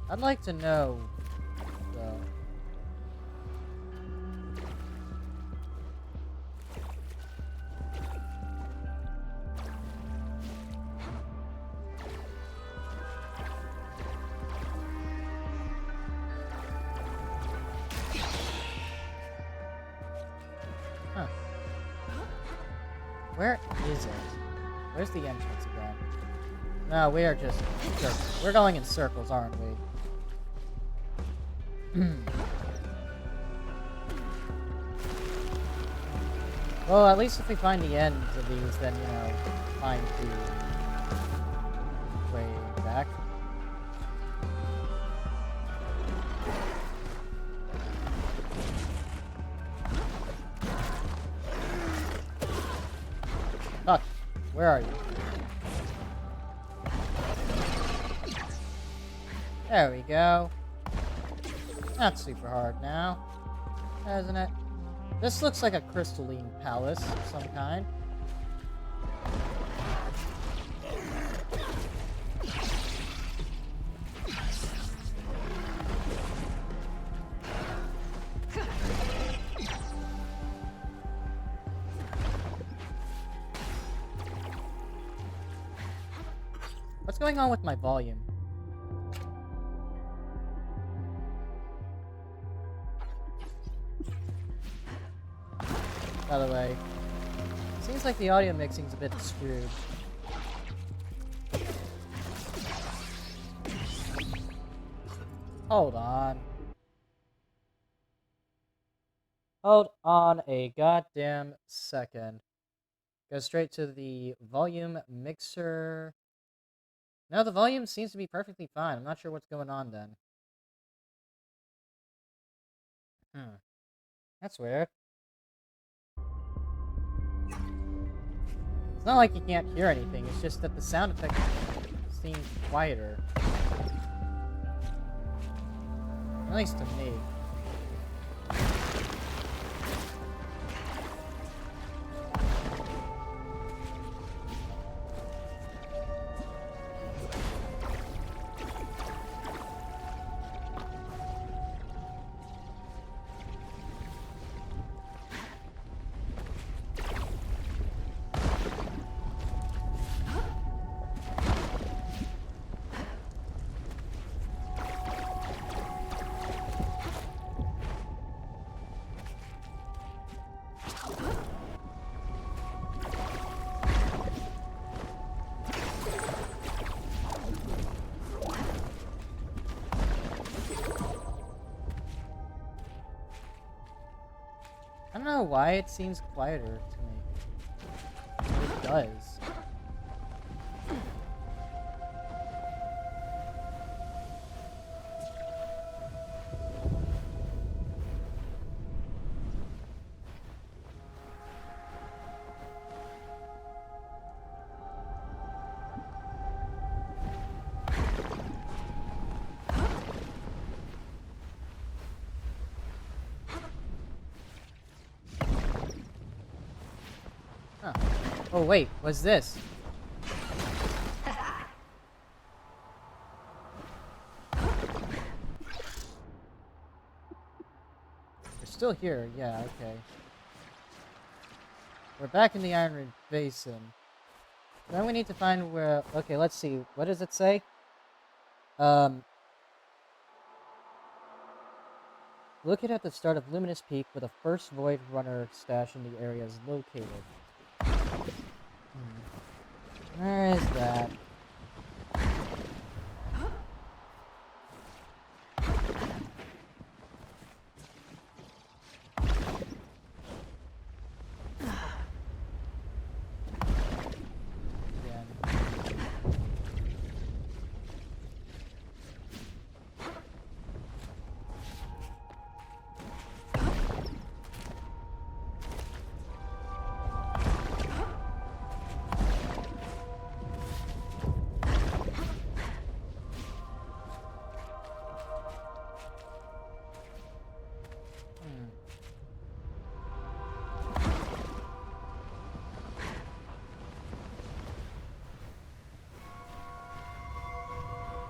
I'd like to know, though. Huh. Where is it? Where's the entrance again? No, we are just... We're going in circles, aren't we? Well, at least if we find the ends of these, then, you know, find the way back. Where are you? There we go. Not super hard now, hasn't it? This looks like a crystalline palace of some kind. What's going on with my volume? By the way, seems like the audio mixing's a bit screwed. Hold on. Hold on a goddamn second. Go straight to the volume mixer. No, the volume seems to be perfectly fine. I'm not sure what's going on then. That's weird. It's not like you can't hear anything, it's just that the sound effect seems quieter. At least to me. I don't know why it seems quieter to me. It does. Huh. Oh wait, what's this? We're still here, yeah, okay. We're back in the Iron Basin. Then we need to find where... Okay, let's see. What does it say? Located at the start of Luminous Peak, where the first Void Runner stash in the area is located. Where is that?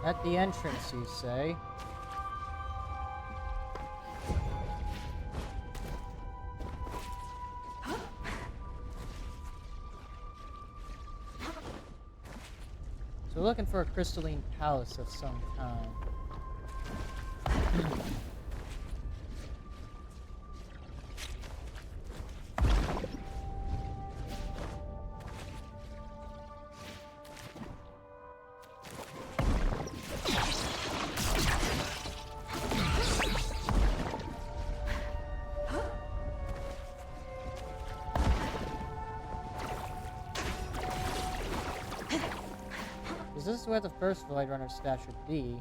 At the entrance, you say? So we're looking for a crystalline palace of some kind. This is where the first Void Runner stash would be.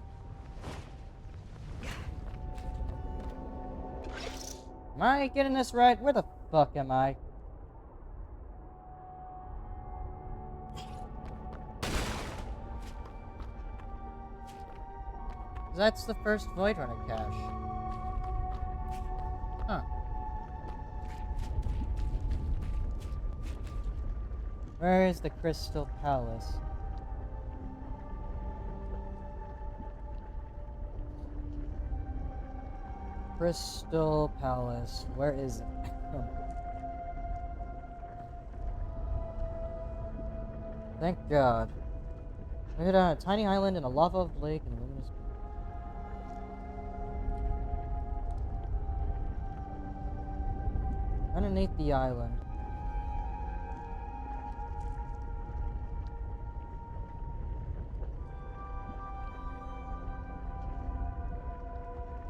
Am I getting this right? Where the fuck am I? That's the first Void Runner cache. Huh. Where is the Crystal Palace? Crystal Palace. Where is it? Thank God. Look at a tiny island in a lava lake and luminous. Underneath the island.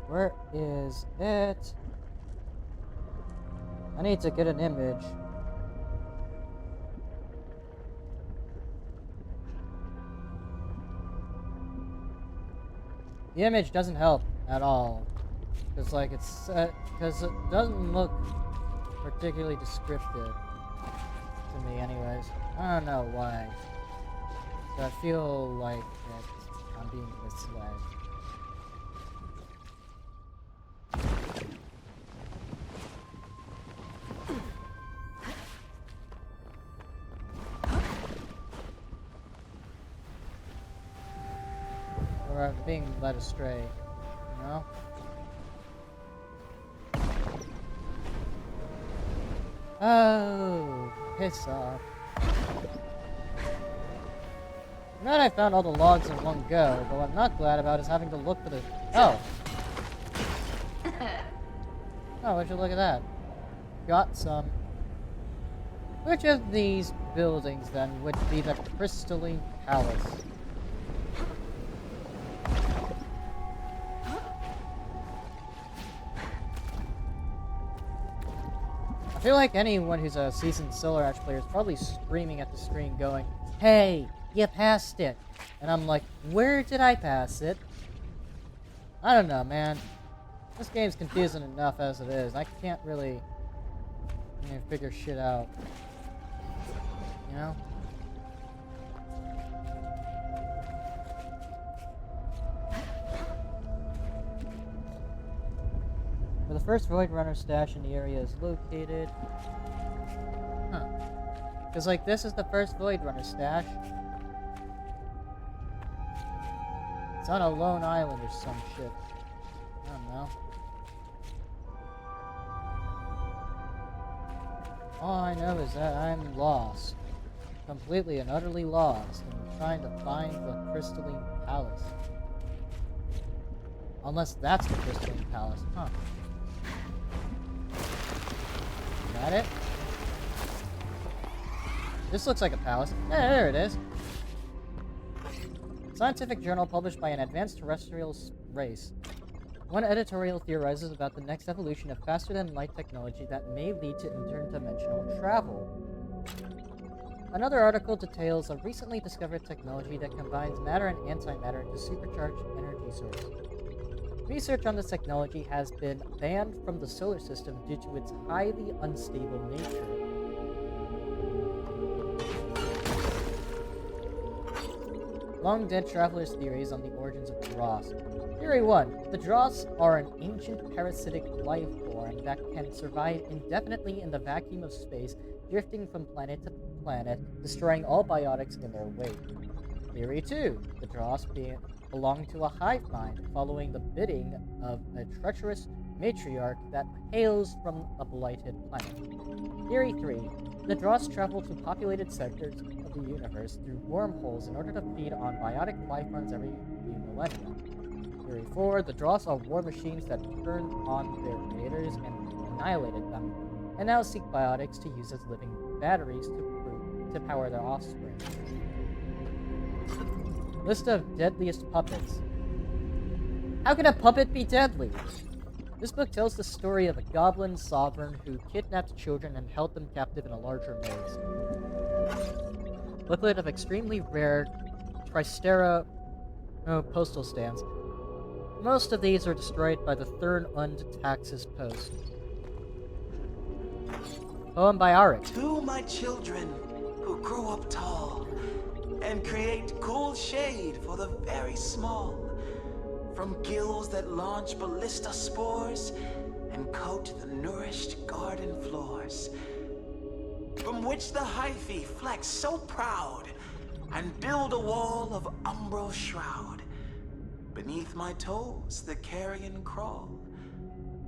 Where is it? I need to get an image. The image doesn't help at all. Because, like, because it doesn't look particularly descriptive to me anyways. I don't know why. So I feel like that I'm being misled. Or I'm being led astray, you know? Oh, piss off. I'm glad I found all the logs in one go, but what I'm not glad about is having to look for the... Oh! Oh, would you look at that? Got some. Which of these buildings, then, would be the Crystalline Palace? I feel like anyone who's a seasoned Solar Ash player is probably screaming at the screen going, "Hey, you passed it!" And I'm like, where did I pass it? I don't know, man. This game's confusing enough as it is. I can't really figure shit out. You know? Where the first Void Runner stash in the area is located. Huh. Because, like, this is the first Void Runner stash. It's on a lone island or some shit. I don't know. All I know is that I'm lost. Completely and utterly lost. And I'm trying to find the Crystalline Palace. Unless that's the Crystalline Palace. Huh. Is that it? This looks like a palace. Yeah, there it is. Scientific journal published by an advanced terrestrial race. One editorial theorizes about the next evolution of faster-than-light technology that may lead to interdimensional travel. Another article details a recently discovered technology that combines matter and antimatter into supercharged energy source. Research on this technology has been banned from the solar system due to its highly unstable nature. Long-dead travelers' theories on the origins of Dross. Theory 1. The Dross are an ancient parasitic life form that can survive indefinitely in the vacuum of space, drifting from planet to planet, destroying all biotics in their wake. Theory 2. The Dross belong to a hive mind, following the bidding of a treacherous matriarch that hails from a blighted planet. Theory 3. The Dross travel to populated sectors of the universe through wormholes in order to feed on biotic life forms every few millennia. Theory 4. The Dross are war machines that turned on their creators and annihilated them, and now seek biotics to use as living batteries to power their offspring. List of deadliest puppets. How can a puppet be deadly? This book tells the story of a goblin sovereign who kidnapped children and held them captive in a larger maze. Booklet of extremely rare Tristera postal stamps. Most of these are destroyed by the Thurn Und Taxis post. Poem by Arik. To my children who grow up tall and create cool shade for the very small, from gills that launch ballista spores and coat the nourished garden floors, from which the hyphae flex so proud and build a wall of umbral shroud. Beneath my toes the carrion crawl.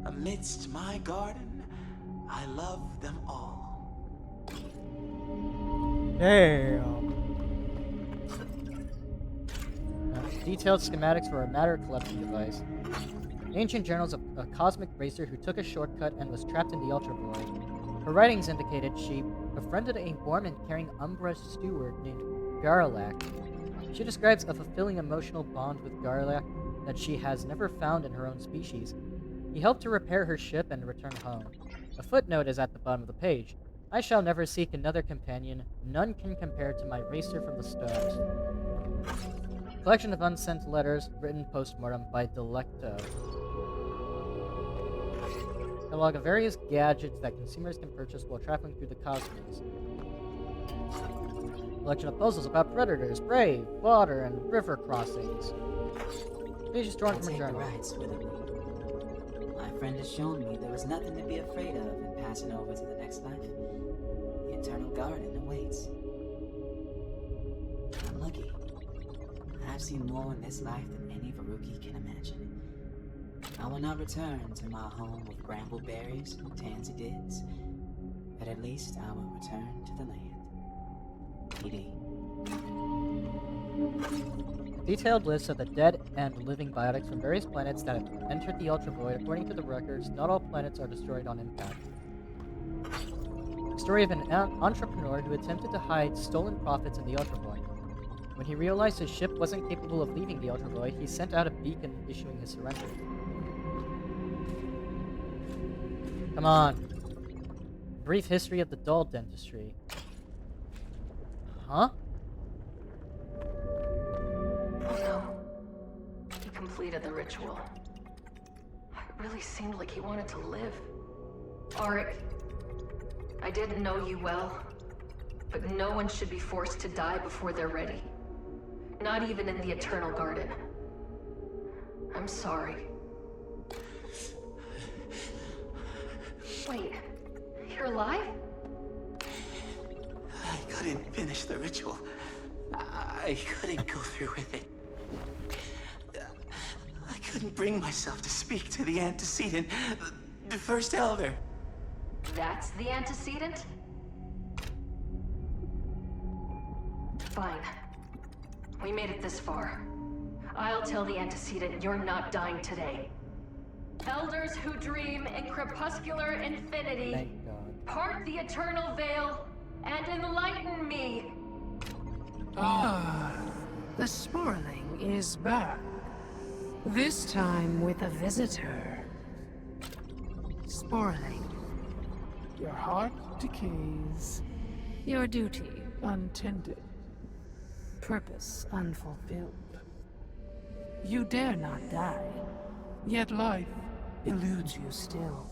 Amidst my garden, I love them all. Damn. Detailed schematics for a matter collection device. Ancient journals of a cosmic racer who took a shortcut and was trapped in the Ultra Void. Her writings indicated she befriended a Mormon carrying Umbra steward named Garlac. She describes a fulfilling emotional bond with Garlac that she has never found in her own species. He helped to repair her ship and return home. A footnote is at the bottom of the page. I shall never seek another companion. None can compare to my racer from the stars. Collection of unsent letters written post-mortem by Delecto. Catalog of various gadgets that consumers can purchase while traveling through the cosmos. Collection of puzzles about predators, prey, water, and river crossings. Pages torn from a journal. Rides with him. My friend has shown me there was nothing to be afraid of in passing over to the next life. The eternal garden awaits. I'm lucky. I've seen more in this life than any Veruki can imagine. I will not return to my home of brambleberries and tansy dids, but at least I will return to the land. PD. Detailed lists of the dead and living biotics from various planets that have entered the Ultra Void. According to the records, not all planets are destroyed on impact. Story of an entrepreneur who attempted to hide stolen profits in the Ultra Void. When he realized his ship wasn't capable of leaving the Ultra Void, he sent out a beacon issuing his surrender. Come on. Brief history of the doll dentistry. Huh? Oh no. He completed the ritual. It really seemed like he wanted to live. Auric, I didn't know you well, but no one should be forced to die before they're ready. Not even in the Eternal Garden. I'm sorry. Wait, you're alive? I couldn't finish the ritual. I couldn't go through with it. I couldn't bring myself to speak to the antecedent, the first elder. That's the antecedent? Fine. We made it this far. I'll tell the antecedent you're not dying today. Elders who dream in crepuscular infinity, Thank God. part the eternal veil, and enlighten me! Ah, the Sporling is back. This time with a visitor. Sporling, your heart decays. Your duty untended. Purpose unfulfilled. You dare not die, yet life eludes you still.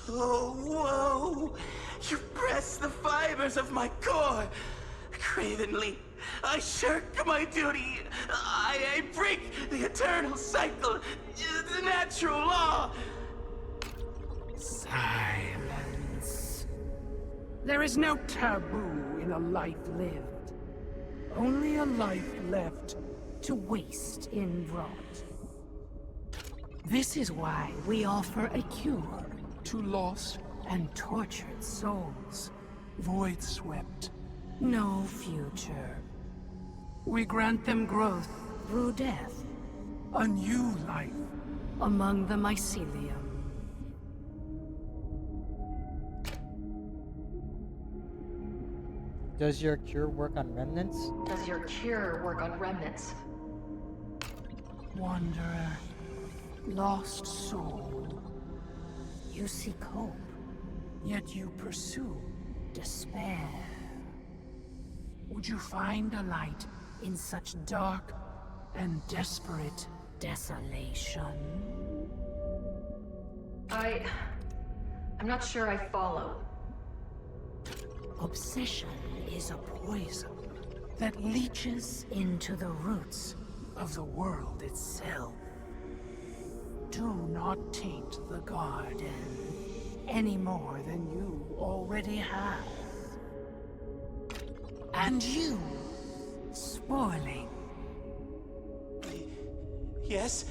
Oh, whoa! You press the fibers of my core! Cravenly, I shirk my duty! I break the eternal cycle, the natural law! Silence. There is no taboo in a life lived. Only a life left to waste in rot. This is why we offer a cure to lost and tortured souls, void-swept, no future. We grant them growth through death, a new life among the mycelium. Does your cure work on remnants? Does your cure work on remnants? Wanderer, lost soul. You seek hope, yet you pursue despair. Would you find a light in such dark and desperate desolation? I'm not sure I follow. Obsession is a poison that leaches into the roots of the world itself. Do not taint the garden any more than you already have. And you, spoiling. Yes?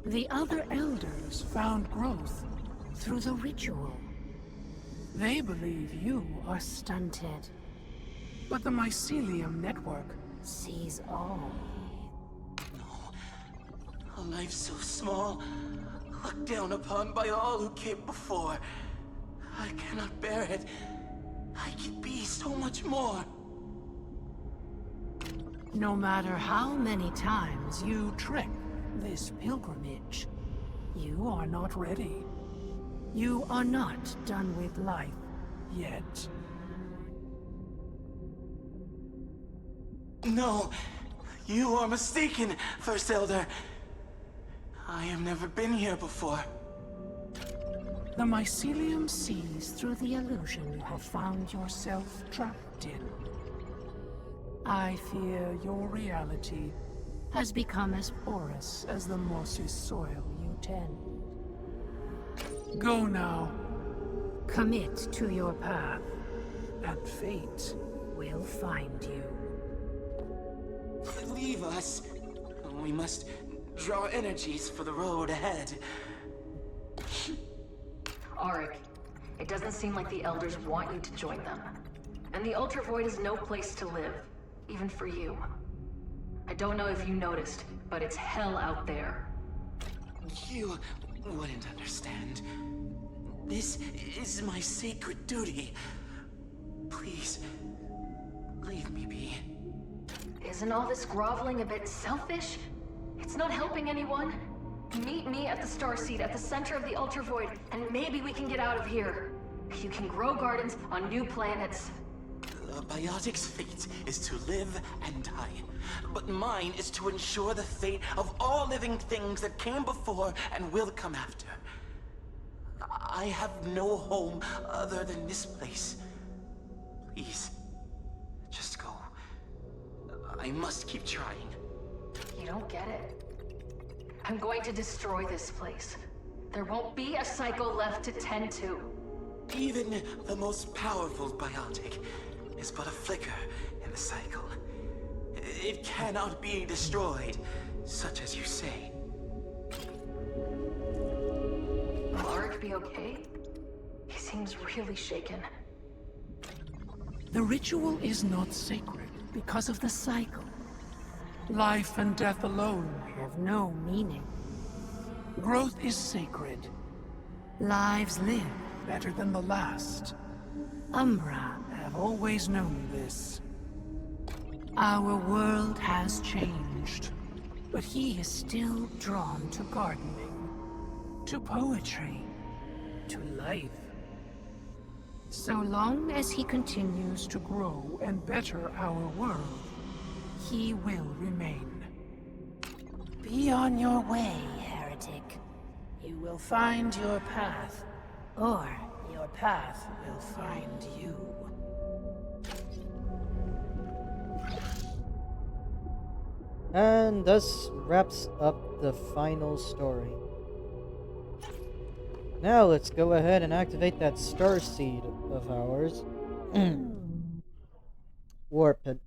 The other elders found growth through the ritual. They believe you are stunted. But the Mycelium network sees all. A life so small, looked down upon by all who came before. I cannot bear it. I can be so much more. No matter how many times you trek this pilgrimage, you are not ready. You are not done with life yet. No, you are mistaken, First Elder. I have never been here before. The Mycelium sees through the illusion you have found yourself trapped in. I fear your reality has become as porous as the mossy soil you tend. Go now. Commit to your path, and fate will find you. Leave us. We must draw energies for the road ahead. Auric, it doesn't seem like the Elders want you to join them. And the Ultra Void is no place to live, even for you. I don't know if you noticed, but it's hell out there. You wouldn't understand. This is my sacred duty. Please, leave me be. Isn't all this groveling a bit selfish? It's not helping anyone. Meet me at the Starseed at the center of the Ultra Void, and maybe we can get out of here. You can grow gardens on new planets. A biotic's fate is to live and die. But mine is to ensure the fate of all living things that came before and will come after. I have no home other than this place. Please, just go. I must keep trying. You don't get it. I'm going to destroy this place. There won't be a cycle left to tend to. Even the most powerful biotic is but a flicker in the cycle. It cannot be destroyed, such as you say. Will Auric be okay? He seems really shaken. The ritual is not sacred because of the cycle. Life and death alone have no meaning. Growth is sacred. Lives live better than the last. Umbra have always known this. Our world has changed, but he is still drawn to gardening, to poetry, to life. So long as he continues to grow and better our world, he will remain. Be on your way, heretic. You will find your path, or your path will find you. And thus wraps up the final story. Now let's go ahead and activate that starseed of ours. Warp it.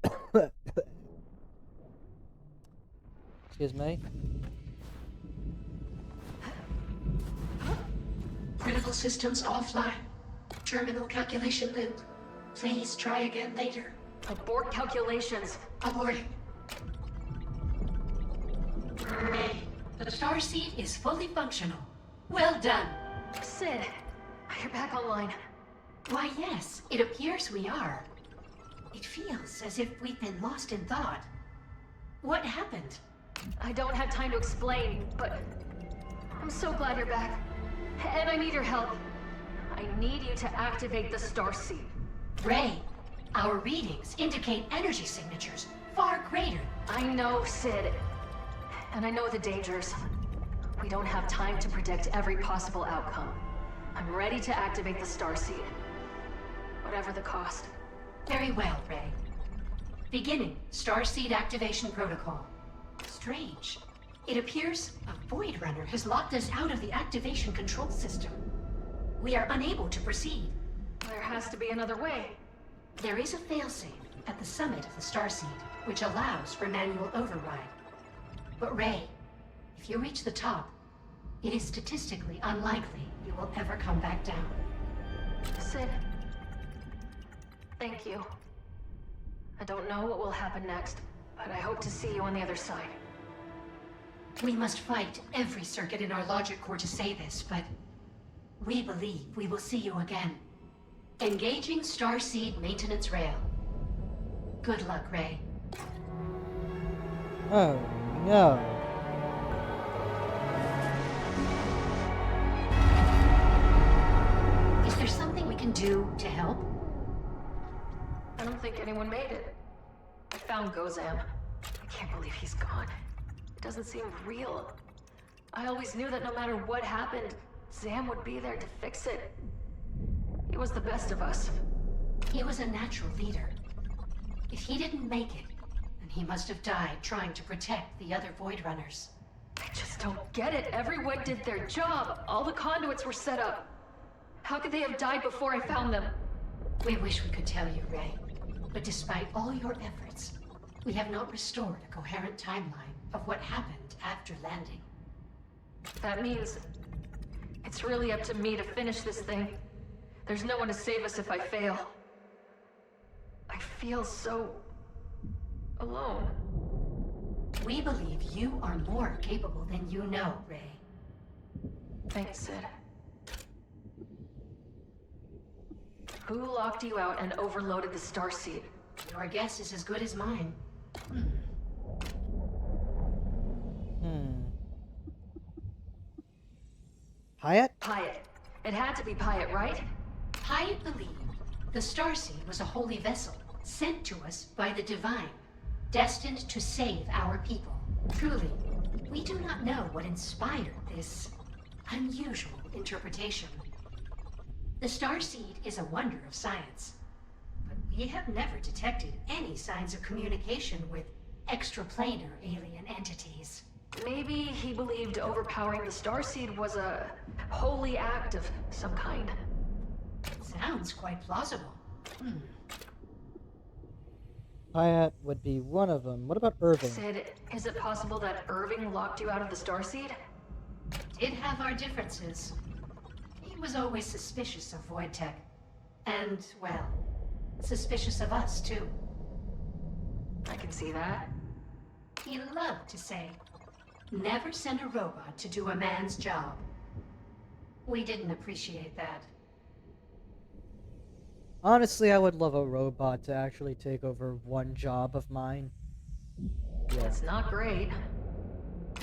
Excuse me. Critical systems offline. Terminal calculation loop. Please try again later. Abort calculations. Aborting. Ray, the Starseed is fully functional. Well done. Sid, you're back online. Why, yes, it appears we are. It feels as if we've been lost in thought. What happened? I don't have time to explain, but I'm so glad you're back. And I need your help. I need you to activate the Starseed. Ray, our readings indicate energy signatures far greater. I know, Sid. And I know the dangers. We don't have time to predict every possible outcome. I'm ready to activate the Starseed. Whatever the cost. Very well, Ray. Beginning Starseed activation protocol. Strange. It appears a Void Runner has locked us out of the activation control system. We are unable to proceed. There has to be another way. There is a failsafe at the summit of the Starseed, which allows for manual override. But Ray, if you reach the top, it is statistically unlikely you will ever come back down. Sid. Thank you. I don't know what will happen next, but I hope to see you on the other side. We must fight every circuit in our logic core to say this, but we believe we will see you again. Engaging Starseed maintenance rail. Good luck, Ray. Oh, no. Is there something we can do to help? I don't think anyone made it. I found Gozam. I can't believe he's gone. It doesn't seem real. I always knew that no matter what happened, Zam would be there to fix it. He was the best of us. He was a natural leader. If he didn't make it, then he must have died trying to protect the other Void Runners. I just don't get it. Everyone did their job. All the conduits were set up. How could they have died before I found them? We wish we could tell you, Ray. But despite all your efforts, we have not restored a coherent timeline of what happened after landing. That means it's really up to me to finish this thing. There's no one to save us if I fail. I feel so alone. We believe you are more capable than you know, Ray. Thanks, Sid. Who locked you out and overloaded the Starseed? Your guess is as good as mine. Hyatt? Pyatt. It had to be Pyatt, right? Pyatt believed the Starseed was a holy vessel sent to us by the Divine, destined to save our people. Truly, we do not know what inspired this unusual interpretation. The Starseed is a wonder of science, but we have never detected any signs of communication with extraplanar alien entities. Maybe he believed overpowering the Starseed was a holy act of some kind. Sounds quite plausible. Hyatt would be one of them. What about Irving? Sid, is it possible that Irving locked you out of the Starseed? Did have our differences. He was always suspicious of Void Tech. And, well, suspicious of us, too. I can see that. He loved to say, "Never send a robot to do a man's job." We didn't appreciate that. Honestly, I would love a robot to actually take over one job of mine. Yeah. It's not great.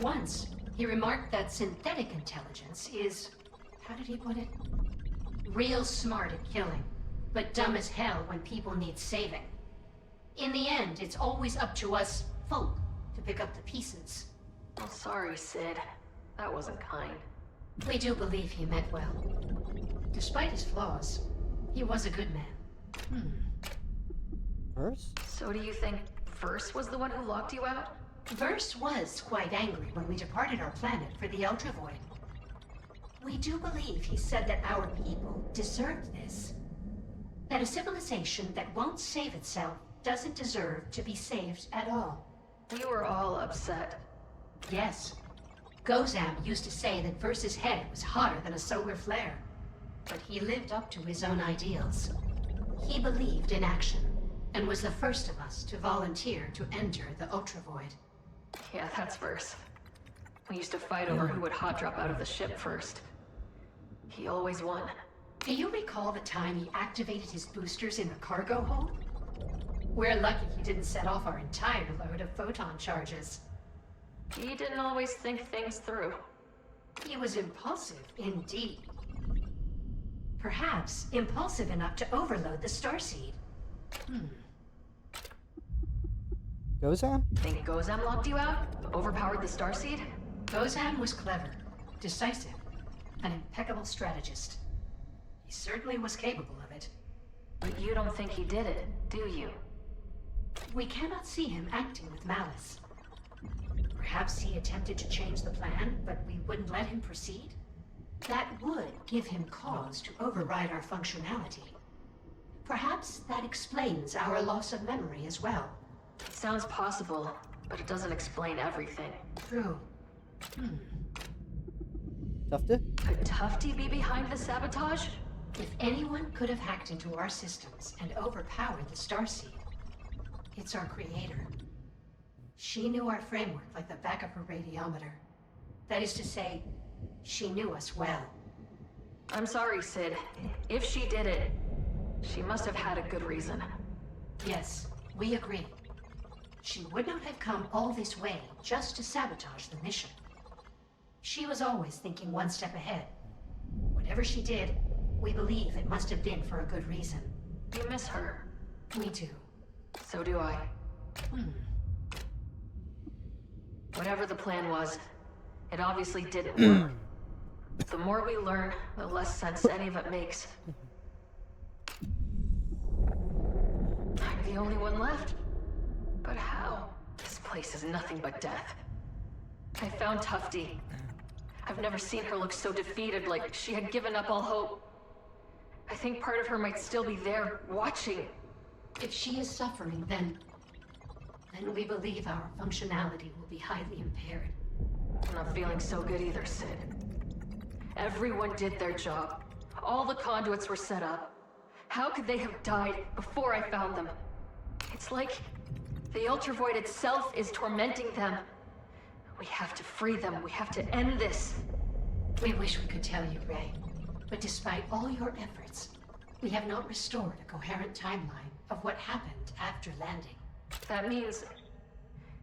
Once, he remarked that synthetic intelligence is, how did he put it? Real smart at killing, but dumb as hell when people need saving. In the end, it's always up to us folk to pick up the pieces. Oh, sorry, Sid. That wasn't kind. We do believe he meant well. Despite his flaws, he was a good man. Verse? So do you think Verse was the one who locked you out? Verse was quite angry when we departed our planet for the Ultra Void. We do believe he said that our people deserved this. That a civilization that won't save itself doesn't deserve to be saved at all. You were all upset. Yes. Gozam used to say that Verse's head was hotter than a solar flare. But he lived up to his own ideals. He believed in action, and was the first of us to volunteer to enter the Ultra Void. Yeah, that's Verse. We used to fight over who would hot drop out of the ship first. He always won. Do you recall the time he activated his boosters in the cargo hold? We're lucky he didn't set off our entire load of photon charges. He didn't always think things through. He was impulsive, indeed. Perhaps impulsive enough to overload the Starseed. Gozam? Think Gozam locked you out? Overpowered the Starseed? Gozam was clever, decisive, an impeccable strategist. He certainly was capable of it. But you don't think he did it, do you? We cannot see him acting with malice. Perhaps he attempted to change the plan, but we wouldn't let him proceed? That would give him cause to override our functionality. Perhaps that explains our loss of memory as well. It sounds possible, but it doesn't explain everything. True. Tufte? Could Tufty be behind the sabotage? If anyone could have hacked into our systems and overpowered the Starseed, it's our creator. She knew our framework like the back of her radiometer. That is to say, she knew us well. I'm sorry, Sid. If she did it, she must have had a good reason. Yes, we agree. She would not have come all this way just to sabotage the mission. She was always thinking one step ahead. Whatever she did, we believe it must have been for a good reason. You miss her. Me too. So do I. Whatever the plan was, it obviously didn't work. The more we learn, the less sense any of it makes. I'm the only one left. But how? This place is nothing but death. I found Tufty. I've never seen her look so defeated, like she had given up all hope. I think part of her might still be there, watching. If she is suffering, then we believe our functionality will be highly impaired. I'm not feeling so good either, Sid. Everyone did their job. All the conduits were set up. How could they have died before I found them? It's like the Ultravoid itself is tormenting them. We have to free them. We have to end this. We wish we could tell you, Ray. But despite all your efforts, we have not restored a coherent timeline of what happened after landing. That means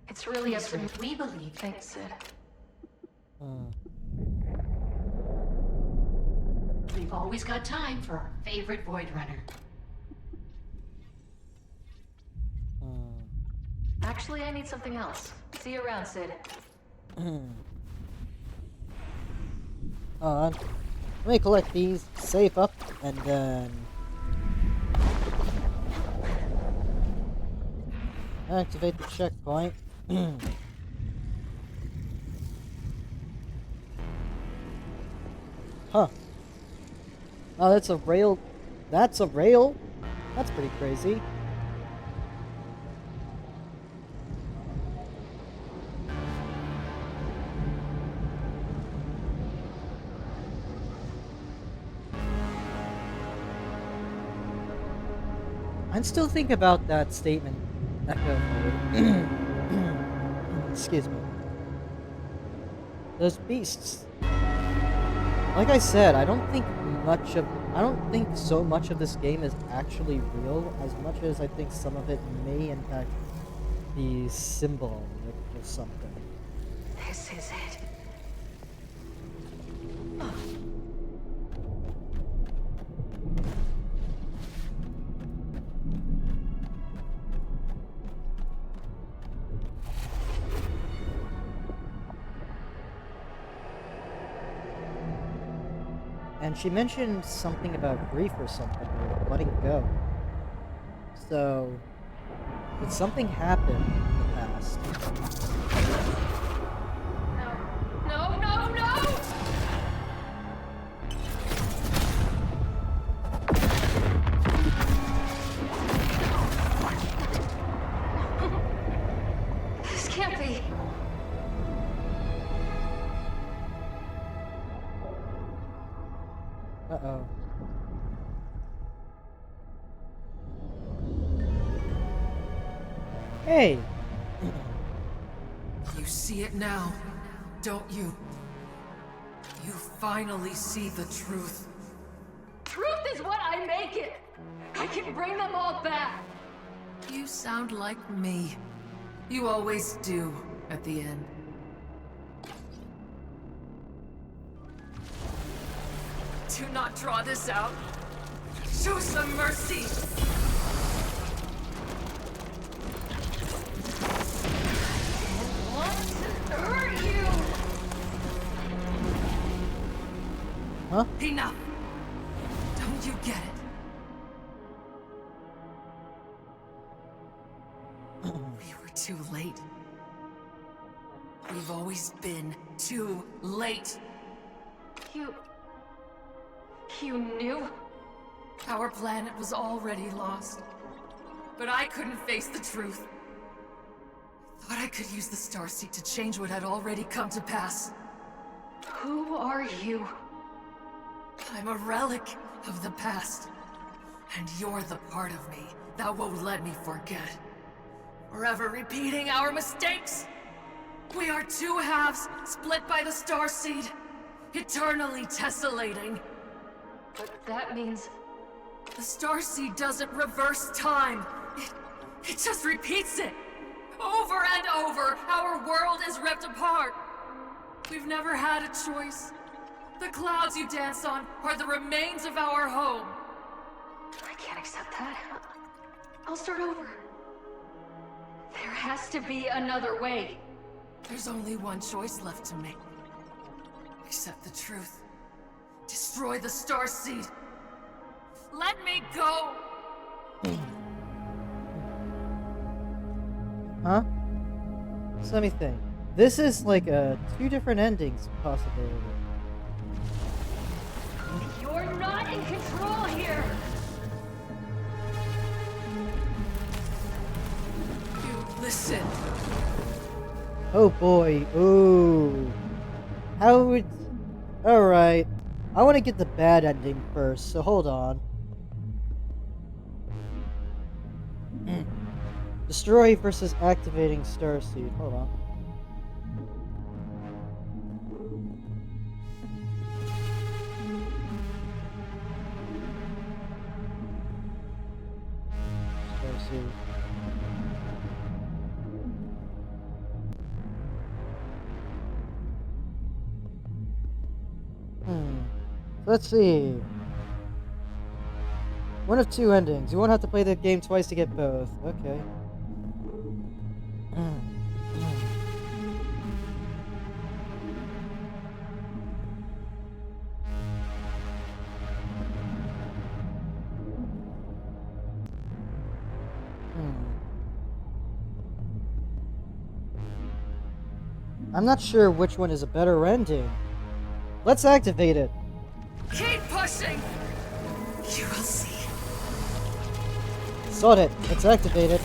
it's really up to me. We believe. Thanks, Sid. We've always got time for our favorite Void Runner. Actually, I need something else. See you around, Sid. Let me collect these, save up, and then activate the checkpoint. Huh. Oh, that's a rail. That's a rail? That's pretty crazy. I'm still thinking about that statement. Echo. Excuse me. Those beasts. Like I said, I don't think so much of this game is actually real, as much as I think some of it may in fact be symbolic or something. This is it. And she mentioned something about grief or something, or letting go. So, did something happen in the past? No, no, no! This can't be. Uh-oh. Hey! You see it now, don't you? You finally see the truth. Truth is what I make it! I can bring them all back! You sound like me. You always do, at the end. Do not draw this out. Show some mercy! I want to hurt you! Huh? Enough! Don't you get it? We were too late. We've always been too late. You knew? Our planet was already lost. But I couldn't face the truth. Thought I could use the Starseed to change what had already come to pass. Who are you? I'm a relic of the past. And you're the part of me that won't let me forget. Forever repeating our mistakes. We are two halves split by the Starseed. Eternally tessellating. But that means... The Starseed doesn't reverse time. It just repeats it. Over and over, our world is ripped apart. We've never had a choice. The clouds you dance on are the remains of our home. I can't accept that. I'll start over. There has to be another way. There's only one choice left to make. Accept the truth. Destroy the Starseed. Let me go! Huh? So let me think. This is like two different endings possibility. You're not in control here! You listen. Oh boy. Ooh. How would... Alright. I want to get the bad ending first, so hold on. Destroy versus activating Starseed. Hold on. Starseed. Let's see. One of two endings. You won't have to play the game twice to get both. Okay. I'm not sure which one is a better ending. Let's activate it. Keep pushing! You will see. Sod it. Let's activate it.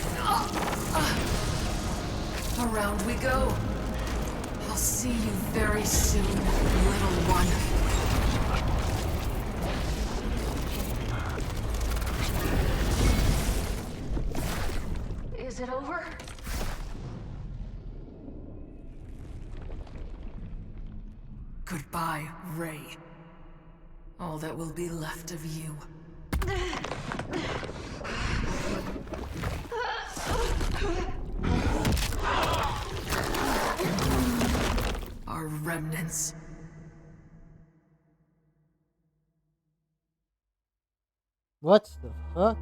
Around we go. I'll see you very soon, little one. Is it over? Goodbye, Ray. All that will be left of you. Our remnants. What the fuck?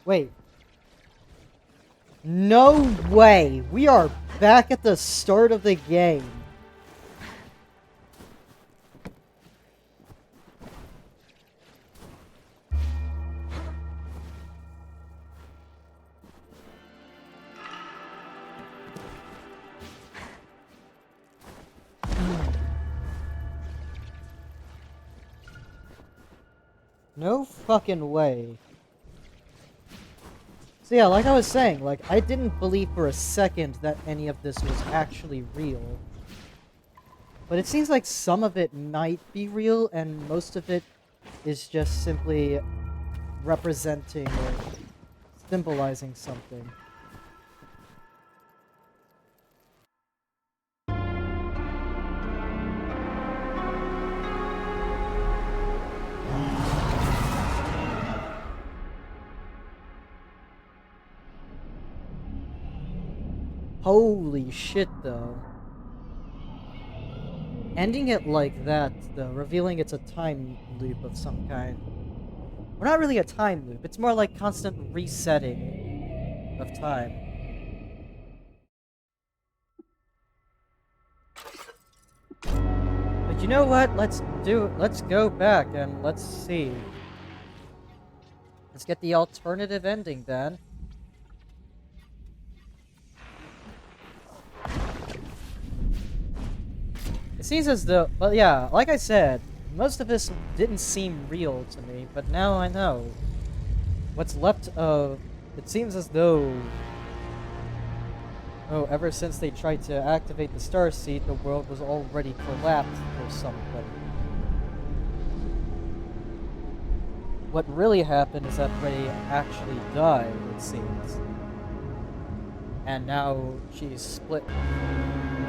Wait. No way! We are back at the start of the game. No fucking way. So yeah, like I was saying, like, I didn't believe for a second that any of this was actually real. But it seems like some of it might be real, and most of it is just simply representing or symbolizing something. Holy shit, though. Ending it like that, though, revealing it's a time loop of some kind. Well, not really a time loop, it's more like constant resetting. 'Of time. you know what? Let's go back and let's see. Let's get the alternative ending then. It seems as though, well, yeah, like I said, most of this didn't seem real to me, but now I know. What's left of... It seems as though... Oh, ever since they tried to activate the Starseed, the world was already collapsed or something. What really happened is that Rey actually died, it seems. And now she's split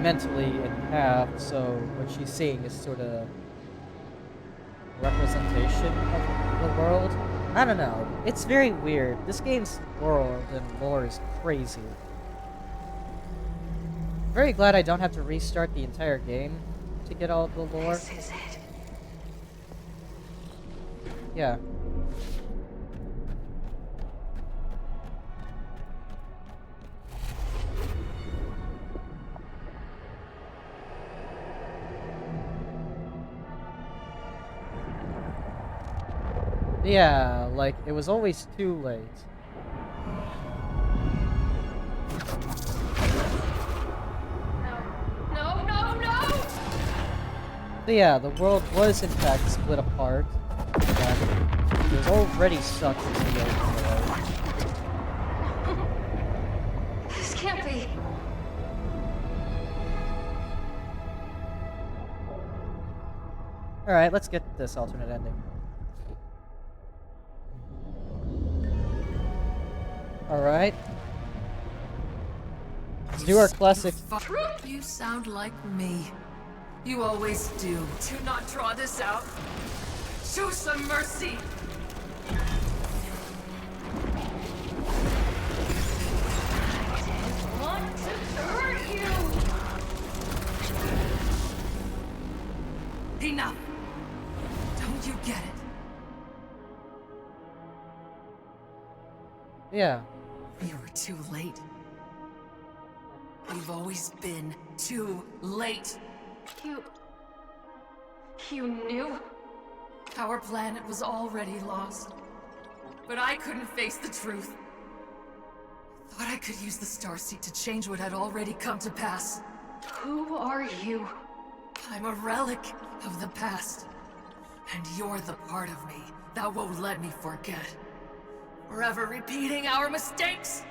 mentally in half, so what she's seeing is sort of representation of the world. I don't know. It's very weird. This game's world and lore is crazy. Very glad I don't have to restart the entire game to get all the lore. This is it. Yeah. Yeah, like, it was always too late. No, no, no! So yeah, the world was in fact split apart. But it was already sucked into the open world. This can't be. Alright, let's get this alternate ending. Alright. Let's do our classic. You sound like me. You always do. Do not draw this out. Show some mercy. I want to hurt you! Enough. Don't you get it? Yeah. You were too late. You've always been too late. You knew? Our planet was already lost. But I couldn't face the truth. Thought I could use the Starseed to change what had already come to pass. Who are you? I'm a relic of the past. And you're the part of me that won't let me forget. Forever repeating our mistakes!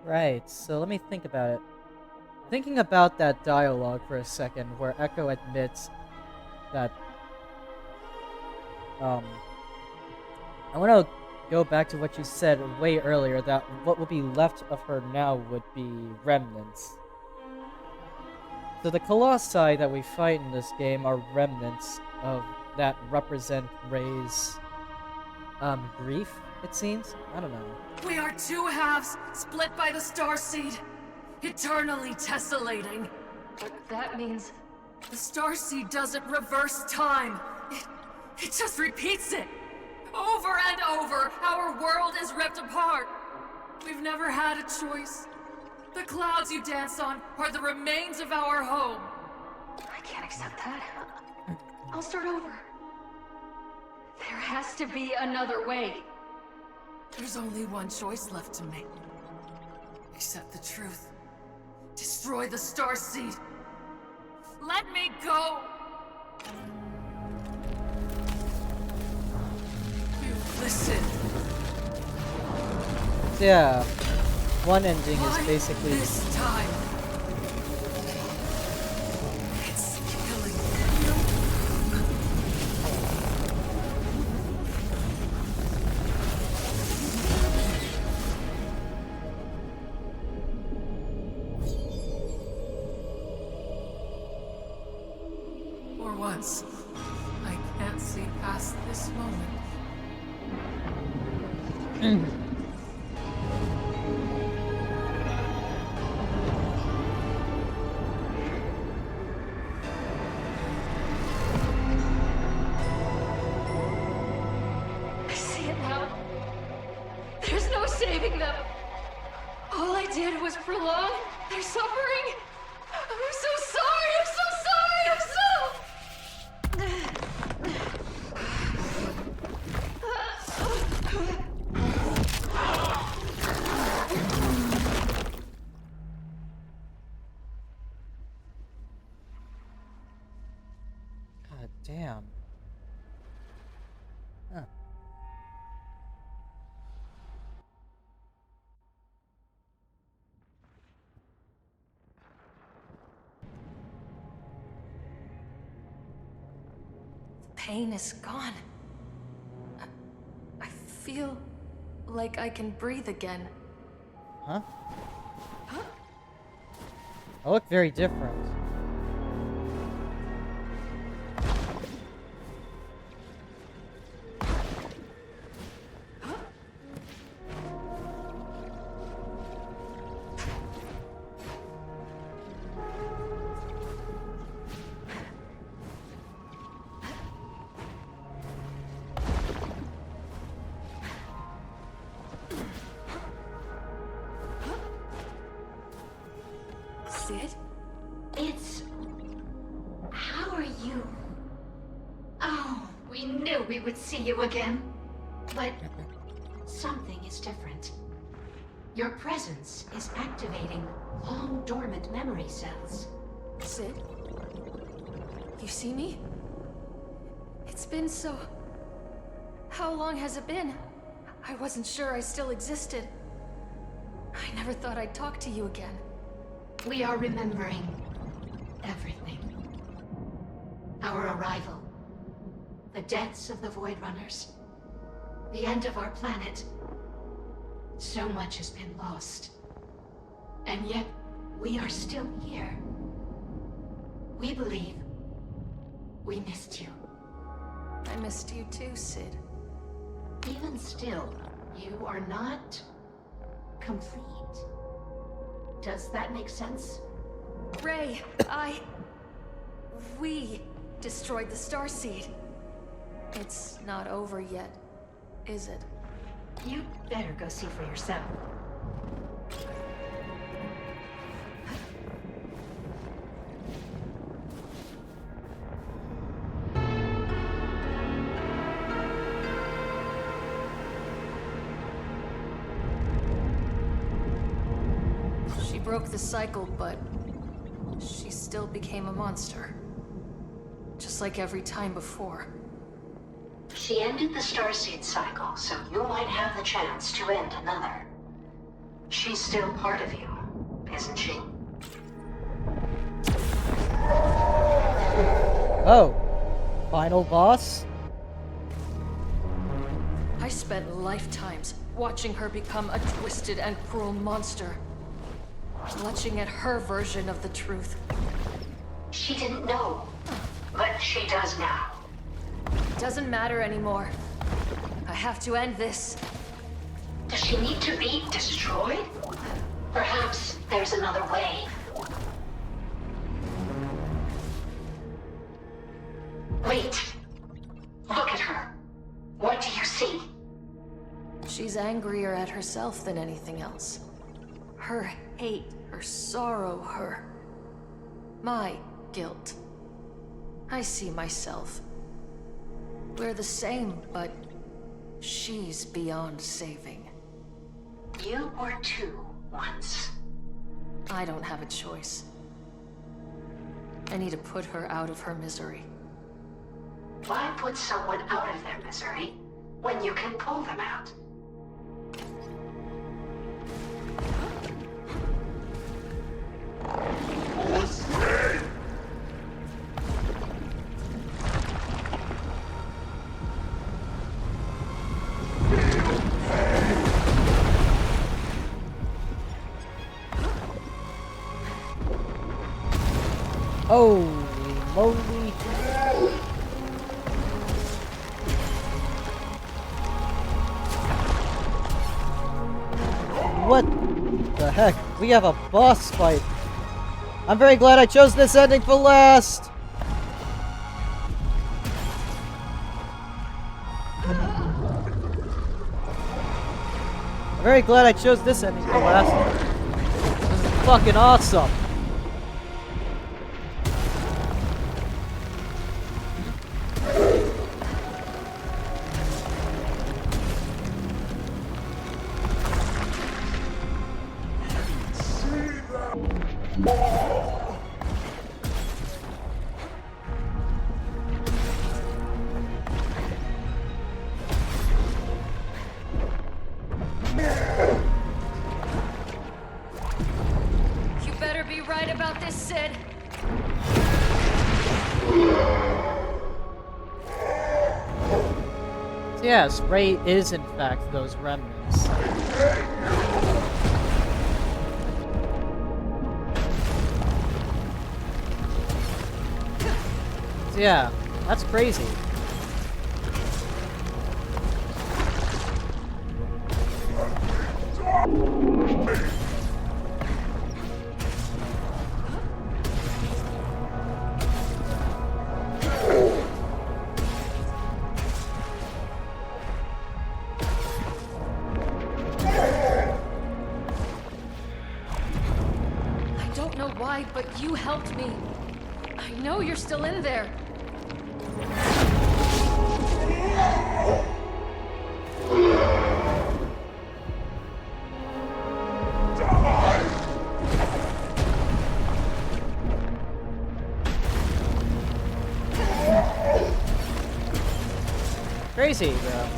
Right, so let me think about it. Thinking about that dialogue for a second, where Echo admits that, I want to go back to what you said way earlier, that what would be left of her now would be remnants. So the Colossi that we fight in this game are remnants of that represent Rey's, grief, it seems? I don't know. We are two halves, split by the Starseed. Eternally tessellating. But that means... The Starseed doesn't reverse time. It just repeats it. Over and over, our world is ripped apart. We've never had a choice. The clouds you dance on are the remains of our home. I can't accept that. I'll start over. There has to be another way. There's only one choice left to make. Accept the truth. Destroy the Starseed. Let me go! You listen. Yeah. One ending is basically... This time. It's killing you. For once, I can't see past this moment. I see it now. There's no saving them. All I did was prolong their suffering. I'm so sorry. I'm so sorry. I'm so... pain is gone. I feel like I can breathe again. Huh? I look very different. Sid? It's... How are you? Oh, we knew we would see you again. But something is different. Your presence is activating long dormant memory cells. Sid? You see me? It's been so... How long has it been? I wasn't sure I still existed. I never thought I'd talk to you again. We are remembering everything. Our arrival, the deaths of the Void Runners, the end of our planet. So much has been lost. And yet, we are still here. We believe we missed you. I missed you too, Sid. Even still, you are not complete. Does that make sense? Ray, we destroyed the Starseed. It's not over yet, is it? You'd better go see for yourself. She broke the cycle, but she still became a monster. Just like every time before. She ended the Starseed cycle, so you might have the chance to end another. She's still part of you, isn't she? Oh. Final boss? I spent lifetimes watching her become a twisted and cruel monster. Clutching at her version of the truth. She didn't know, but she does now. Doesn't matter anymore. I have to end this. Does she need to be destroyed? Perhaps there's another way. Wait. Look at her. What do you see? She's angrier at herself than anything else. Her hate, her sorrow, my guilt. I see myself. We're the same, but she's beyond saving. You were too once. I don't have a choice. I need to put her out of her misery. Why put someone out of their misery when you can pull them out? Holy moly. What the heck? We have a boss fight. I'm very glad I chose this ending for last. I'm very glad I chose this ending for last. This is fucking awesome. You better be right about this, Sid. yes, Ray is in fact those remnants. So yeah, that's crazy. I don't know why, but you helped me. I know you're still in there. Crazy, bro.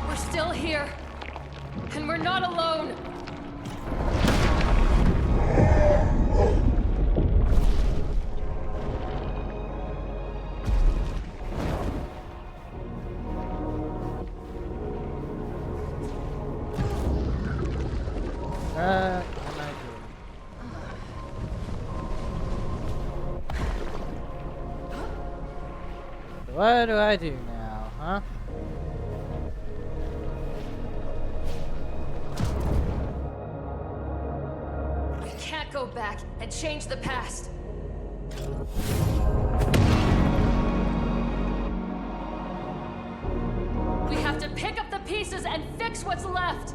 We're still here. And we're not alone. What am I doing? What do I do now, huh? We can't go back and change the past. We have to pick up the pieces and fix what's left.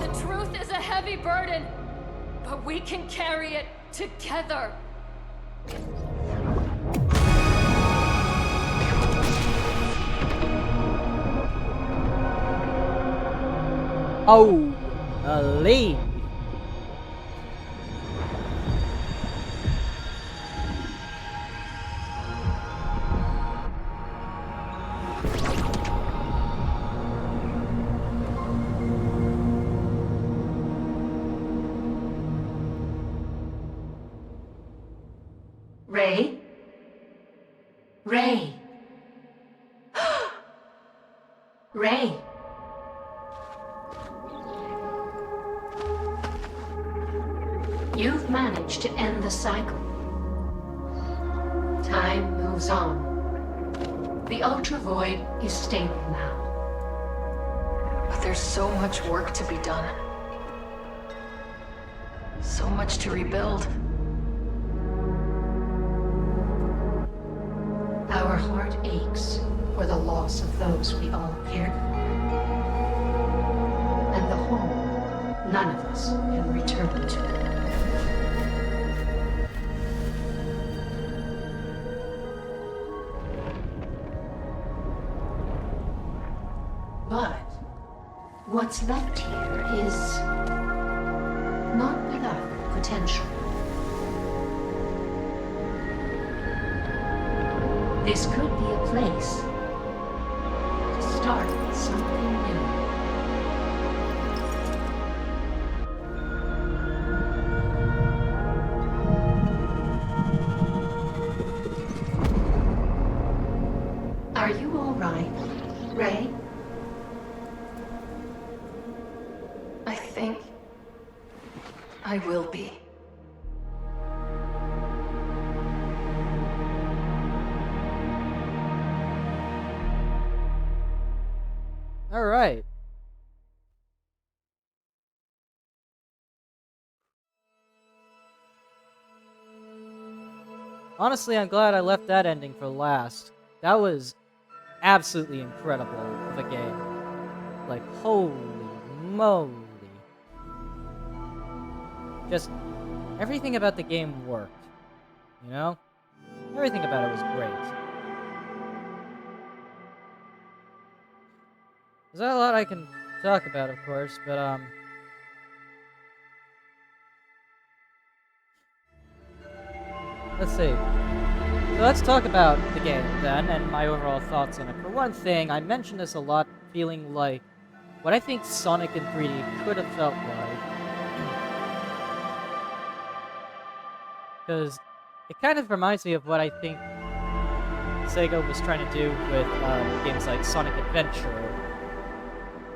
The truth is a heavy burden, but we can carry it together. Oh, Ali. Ray? Ray? Ray? You've managed to end the cycle. Time moves on. The Ultra Void is stable now. But there's so much work to be done. So much to rebuild. Our heart aches for the loss of those we all cared for. And the home none of us can return to. But what's left here is not without potential. This could be a place to start something new. Are you all right, Ray? I think I will be. All right. Honestly, I'm glad I left that ending for last. That was absolutely incredible of a game. Like, holy moly. Just everything about the game worked. You know? Everything about it was great. There's not a lot I can talk about, of course, but, let's see. So let's talk about the game, then, and my overall thoughts on it. For one thing, I mentioned this a lot, feeling like what I think Sonic in 3D could have felt like. Because it kind of reminds me of what I think Sega was trying to do with games like Sonic Adventure.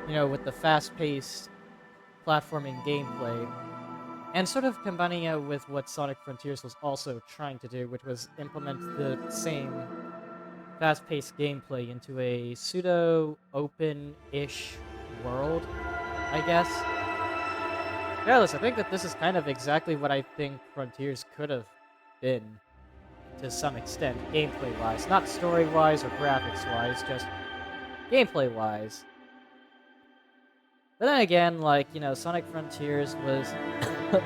You know, with the fast-paced platforming gameplay. And sort of combining it with what Sonic Frontiers was also trying to do, which was implement the same fast-paced gameplay into a pseudo-open-ish world, I guess. Regardless, I think that this is kind of exactly what I think Frontiers could have been, to some extent, gameplay-wise. Not story-wise or graphics-wise, just gameplay-wise. But then again, like, you know, Sonic Frontiers was... it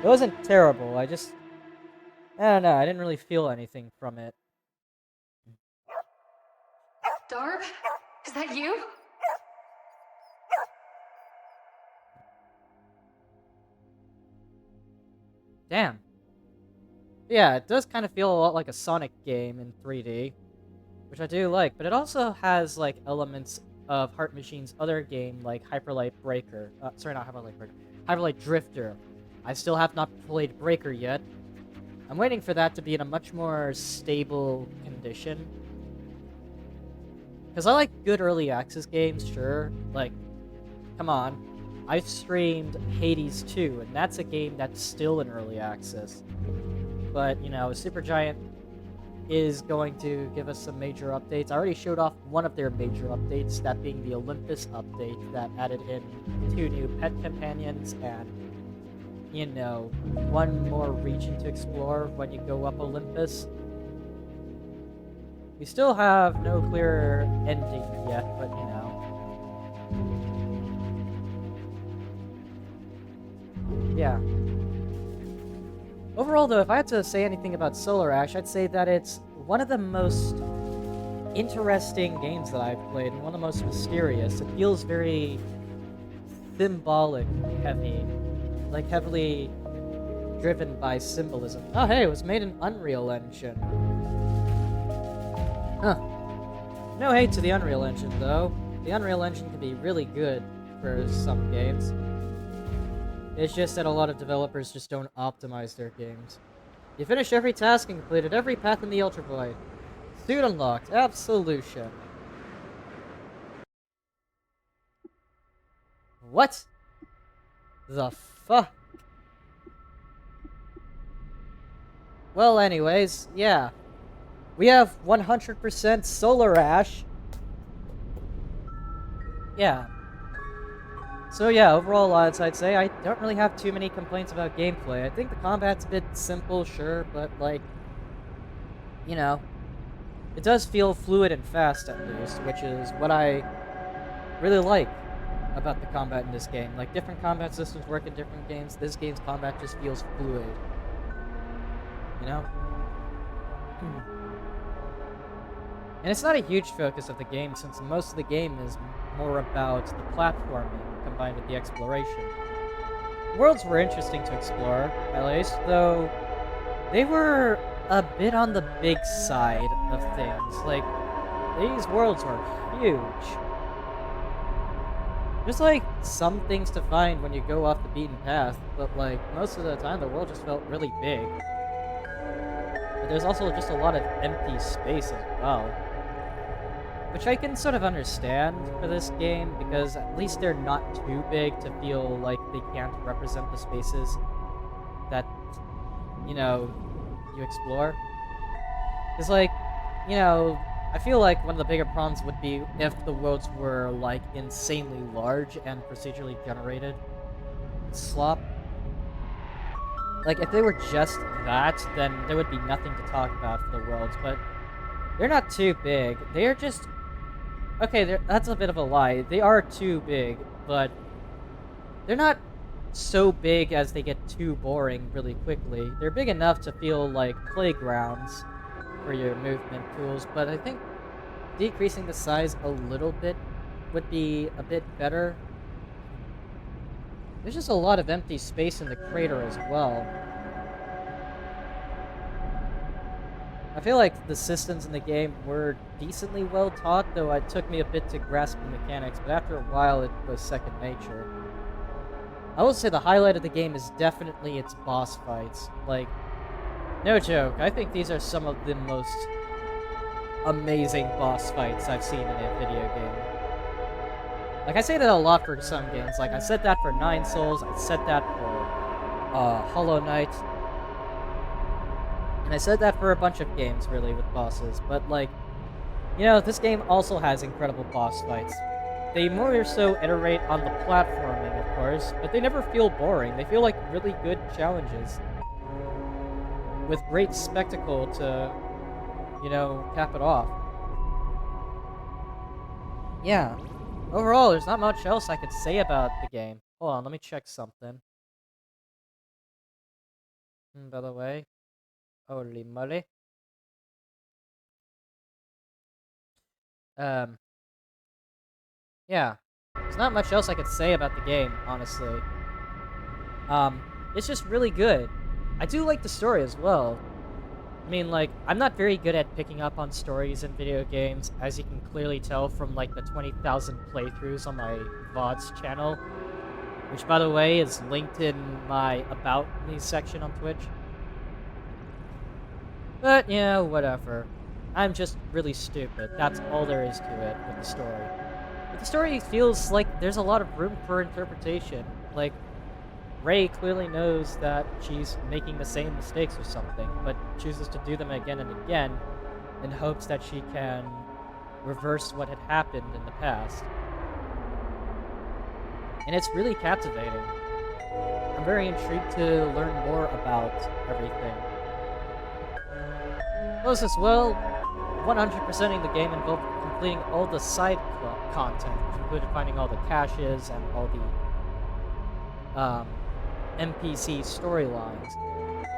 wasn't terrible, I don't know, I didn't really feel anything from it. Darb? Is that you? Damn. Yeah, it does kind of feel a lot like a Sonic game in 3D, which I do like, but it also has, like, elements of Heart Machine's other game, like Hyperlight Breaker. Sorry, not Hyperlight Breaker. Hyperlight Drifter. I still have not played Breaker yet. I'm waiting for that to be in a much more stable condition. Because I like good early access games, sure. Like, come on. I've streamed Hades 2, and that's a game that's still in early access. But, you know, Supergiant is going to give us some major updates. I already showed off one of their major updates, that being the Olympus update that added in 2 new pet companions and, you know, 1 more region to explore when you go up Olympus. We still have no clear ending yet, but, you know. Yeah. Overall, though, if I had to say anything about Solar Ash, I'd say that it's one of the most interesting games that I've played, and one of the most mysterious. It feels very symbolic heavy, like heavily driven by symbolism. Oh, hey, it was made in Unreal Engine. Huh. No hate to the Unreal Engine, though. The Unreal Engine can be really good for some games. It's just that a lot of developers just don't optimize their games. You finish every task and completed every path in the Ultra Void. Suit unlocked. Absolution. What the fuck? Well, anyways, yeah. We have 100% Solar Ash. Yeah. So yeah, overall odds, I'd say I don't really have too many complaints about gameplay. I think the combat's a bit simple, sure, but like, you know, it does feel fluid and fast at least, which is what I really like about the combat in this game. Like, different combat systems work in different games. This game's combat just feels fluid. You know? And it's not a huge focus of the game, since most of the game is more about the platforming combined with the exploration. Worlds were interesting to explore, at least, though they were a bit on the big side of things. Like, these worlds were huge. There's, like, some things to find when you go off the beaten path, but, like, most of the time the world just felt really big. But there's also just a lot of empty space as well. Which I can sort of understand for this game, because at least they're not too big to feel like they can't represent the spaces that, you know, you explore. Because, like, you know, I feel like one of the bigger problems would be if the worlds were, like, insanely large and procedurally generated. Slop. Like, if they were just that, then there would be nothing to talk about for the worlds, but they're not too big. They are just... Okay, that's a bit of a lie. They are too big, but they're not so big as they get too boring really quickly. They're big enough to feel like playgrounds for your movement tools, but I think decreasing the size a little bit would be a bit better. There's just a lot of empty space in the crater as well. I feel like the systems in the game were decently well taught, though it took me a bit to grasp the mechanics, but after a while it was second nature. I will say the highlight of the game is definitely its boss fights. Like, no joke, I think these are some of the most amazing boss fights I've seen in a video game. Like, I say that a lot for some games. Like, I said that for Nine Souls, I said that for Hollow Knight, and I said that for a bunch of games, really, with bosses. But, like, you know, this game also has incredible boss fights. They more so iterate on the platforming, of course, but they never feel boring. They feel like really good challenges with great spectacle to, you know, cap it off. Yeah. Overall, there's not much else I could say about the game. Hold on, let me check something. By the way, holy moly. Yeah. There's not much else I could say about the game, honestly. It's just really good. I do like the story as well. I mean, like, I'm not very good at picking up on stories in video games, as you can clearly tell from, like, the 20,000 playthroughs on my VODs channel. Which, by the way, is linked in my About Me section on Twitch. But, yeah, whatever. I'm just really stupid. That's all there is to it with the story. But the story feels like there's a lot of room for interpretation. Like, Rey clearly knows that she's making the same mistakes or something, but chooses to do them again and again in hopes that she can reverse what had happened in the past. And it's really captivating. I'm very intrigued to learn more about everything. Plus, as well, 100%ing the game involved completing all the side content, which included finding all the caches and all the NPC storylines.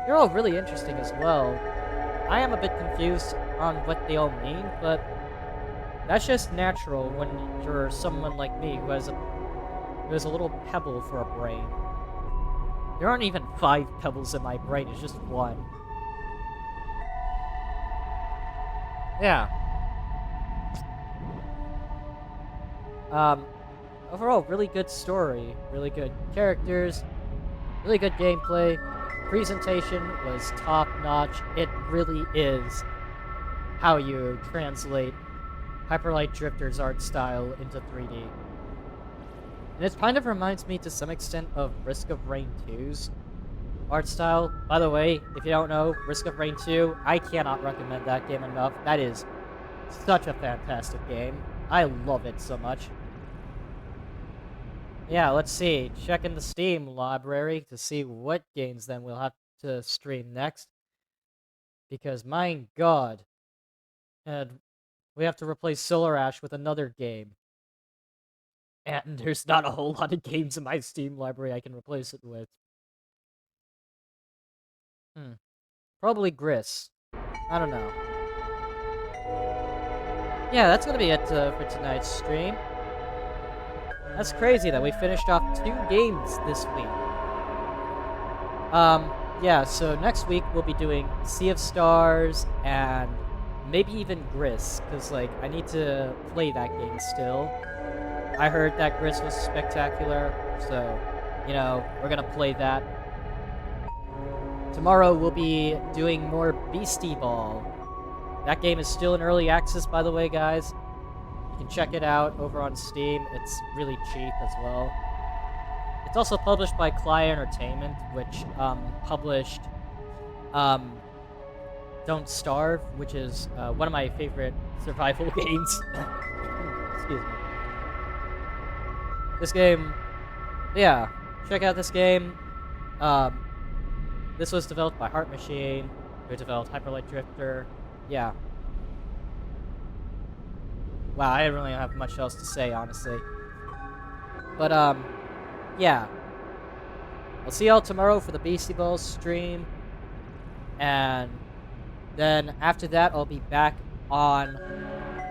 They're all really interesting as well. I am a bit confused on what they all mean, but that's just natural when you're someone like me who has a little pebble for a brain. There aren't even 5 pebbles in my brain, it's just 1. Yeah. Overall, really good story, really good characters, really good gameplay. Presentation was top-notch. It really is how you translate Hyper Light Drifter's art style into 3D. And it kind of reminds me to some extent of Risk of Rain 2's art style. By the way, if you don't know, Risk of Rain 2, I cannot recommend that game enough. That is such a fantastic game. I love it so much. Yeah, let's see. Check in the Steam library to see what games then we'll have to stream next. Because, my god. And we have to replace Solar Ash with another game. And there's not a whole lot of games in my Steam library I can replace it with. Probably Gris. I don't know. Yeah, that's gonna be it for tonight's stream. That's crazy that we finished off 2 games this week. Yeah, so next week we'll be doing Sea of Stars and maybe even Gris, because, like, I need to play that game still. I heard that Gris was spectacular, so, you know, we're gonna play that. Tomorrow we'll be doing more Beastie Ball. That game is still in early access, by the way, guys. You can check it out over on Steam. It's really cheap as well. It's also published by Klei Entertainment, which published Don't Starve, which is one of my favorite survival games. Excuse me. This game, yeah, check out this game. This was developed by Heart Machine, who developed Hyper Light Drifter. Yeah. Wow, I didn't really have much else to say, honestly. But, yeah. I'll see y'all tomorrow for the Beastie Balls stream. And then after that, I'll be back on...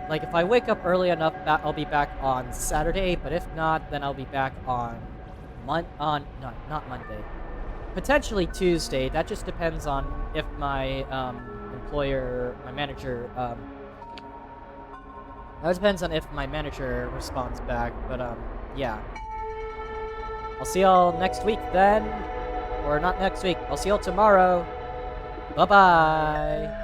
Like, if I wake up early enough, I'll be back on Saturday. But if not, then I'll be back on... not Monday. Potentially Tuesday. That just depends on if my my manager... that depends on if my manager responds back. But, yeah. I'll see y'all next week then. Or not next week. I'll see y'all tomorrow. Bye-bye.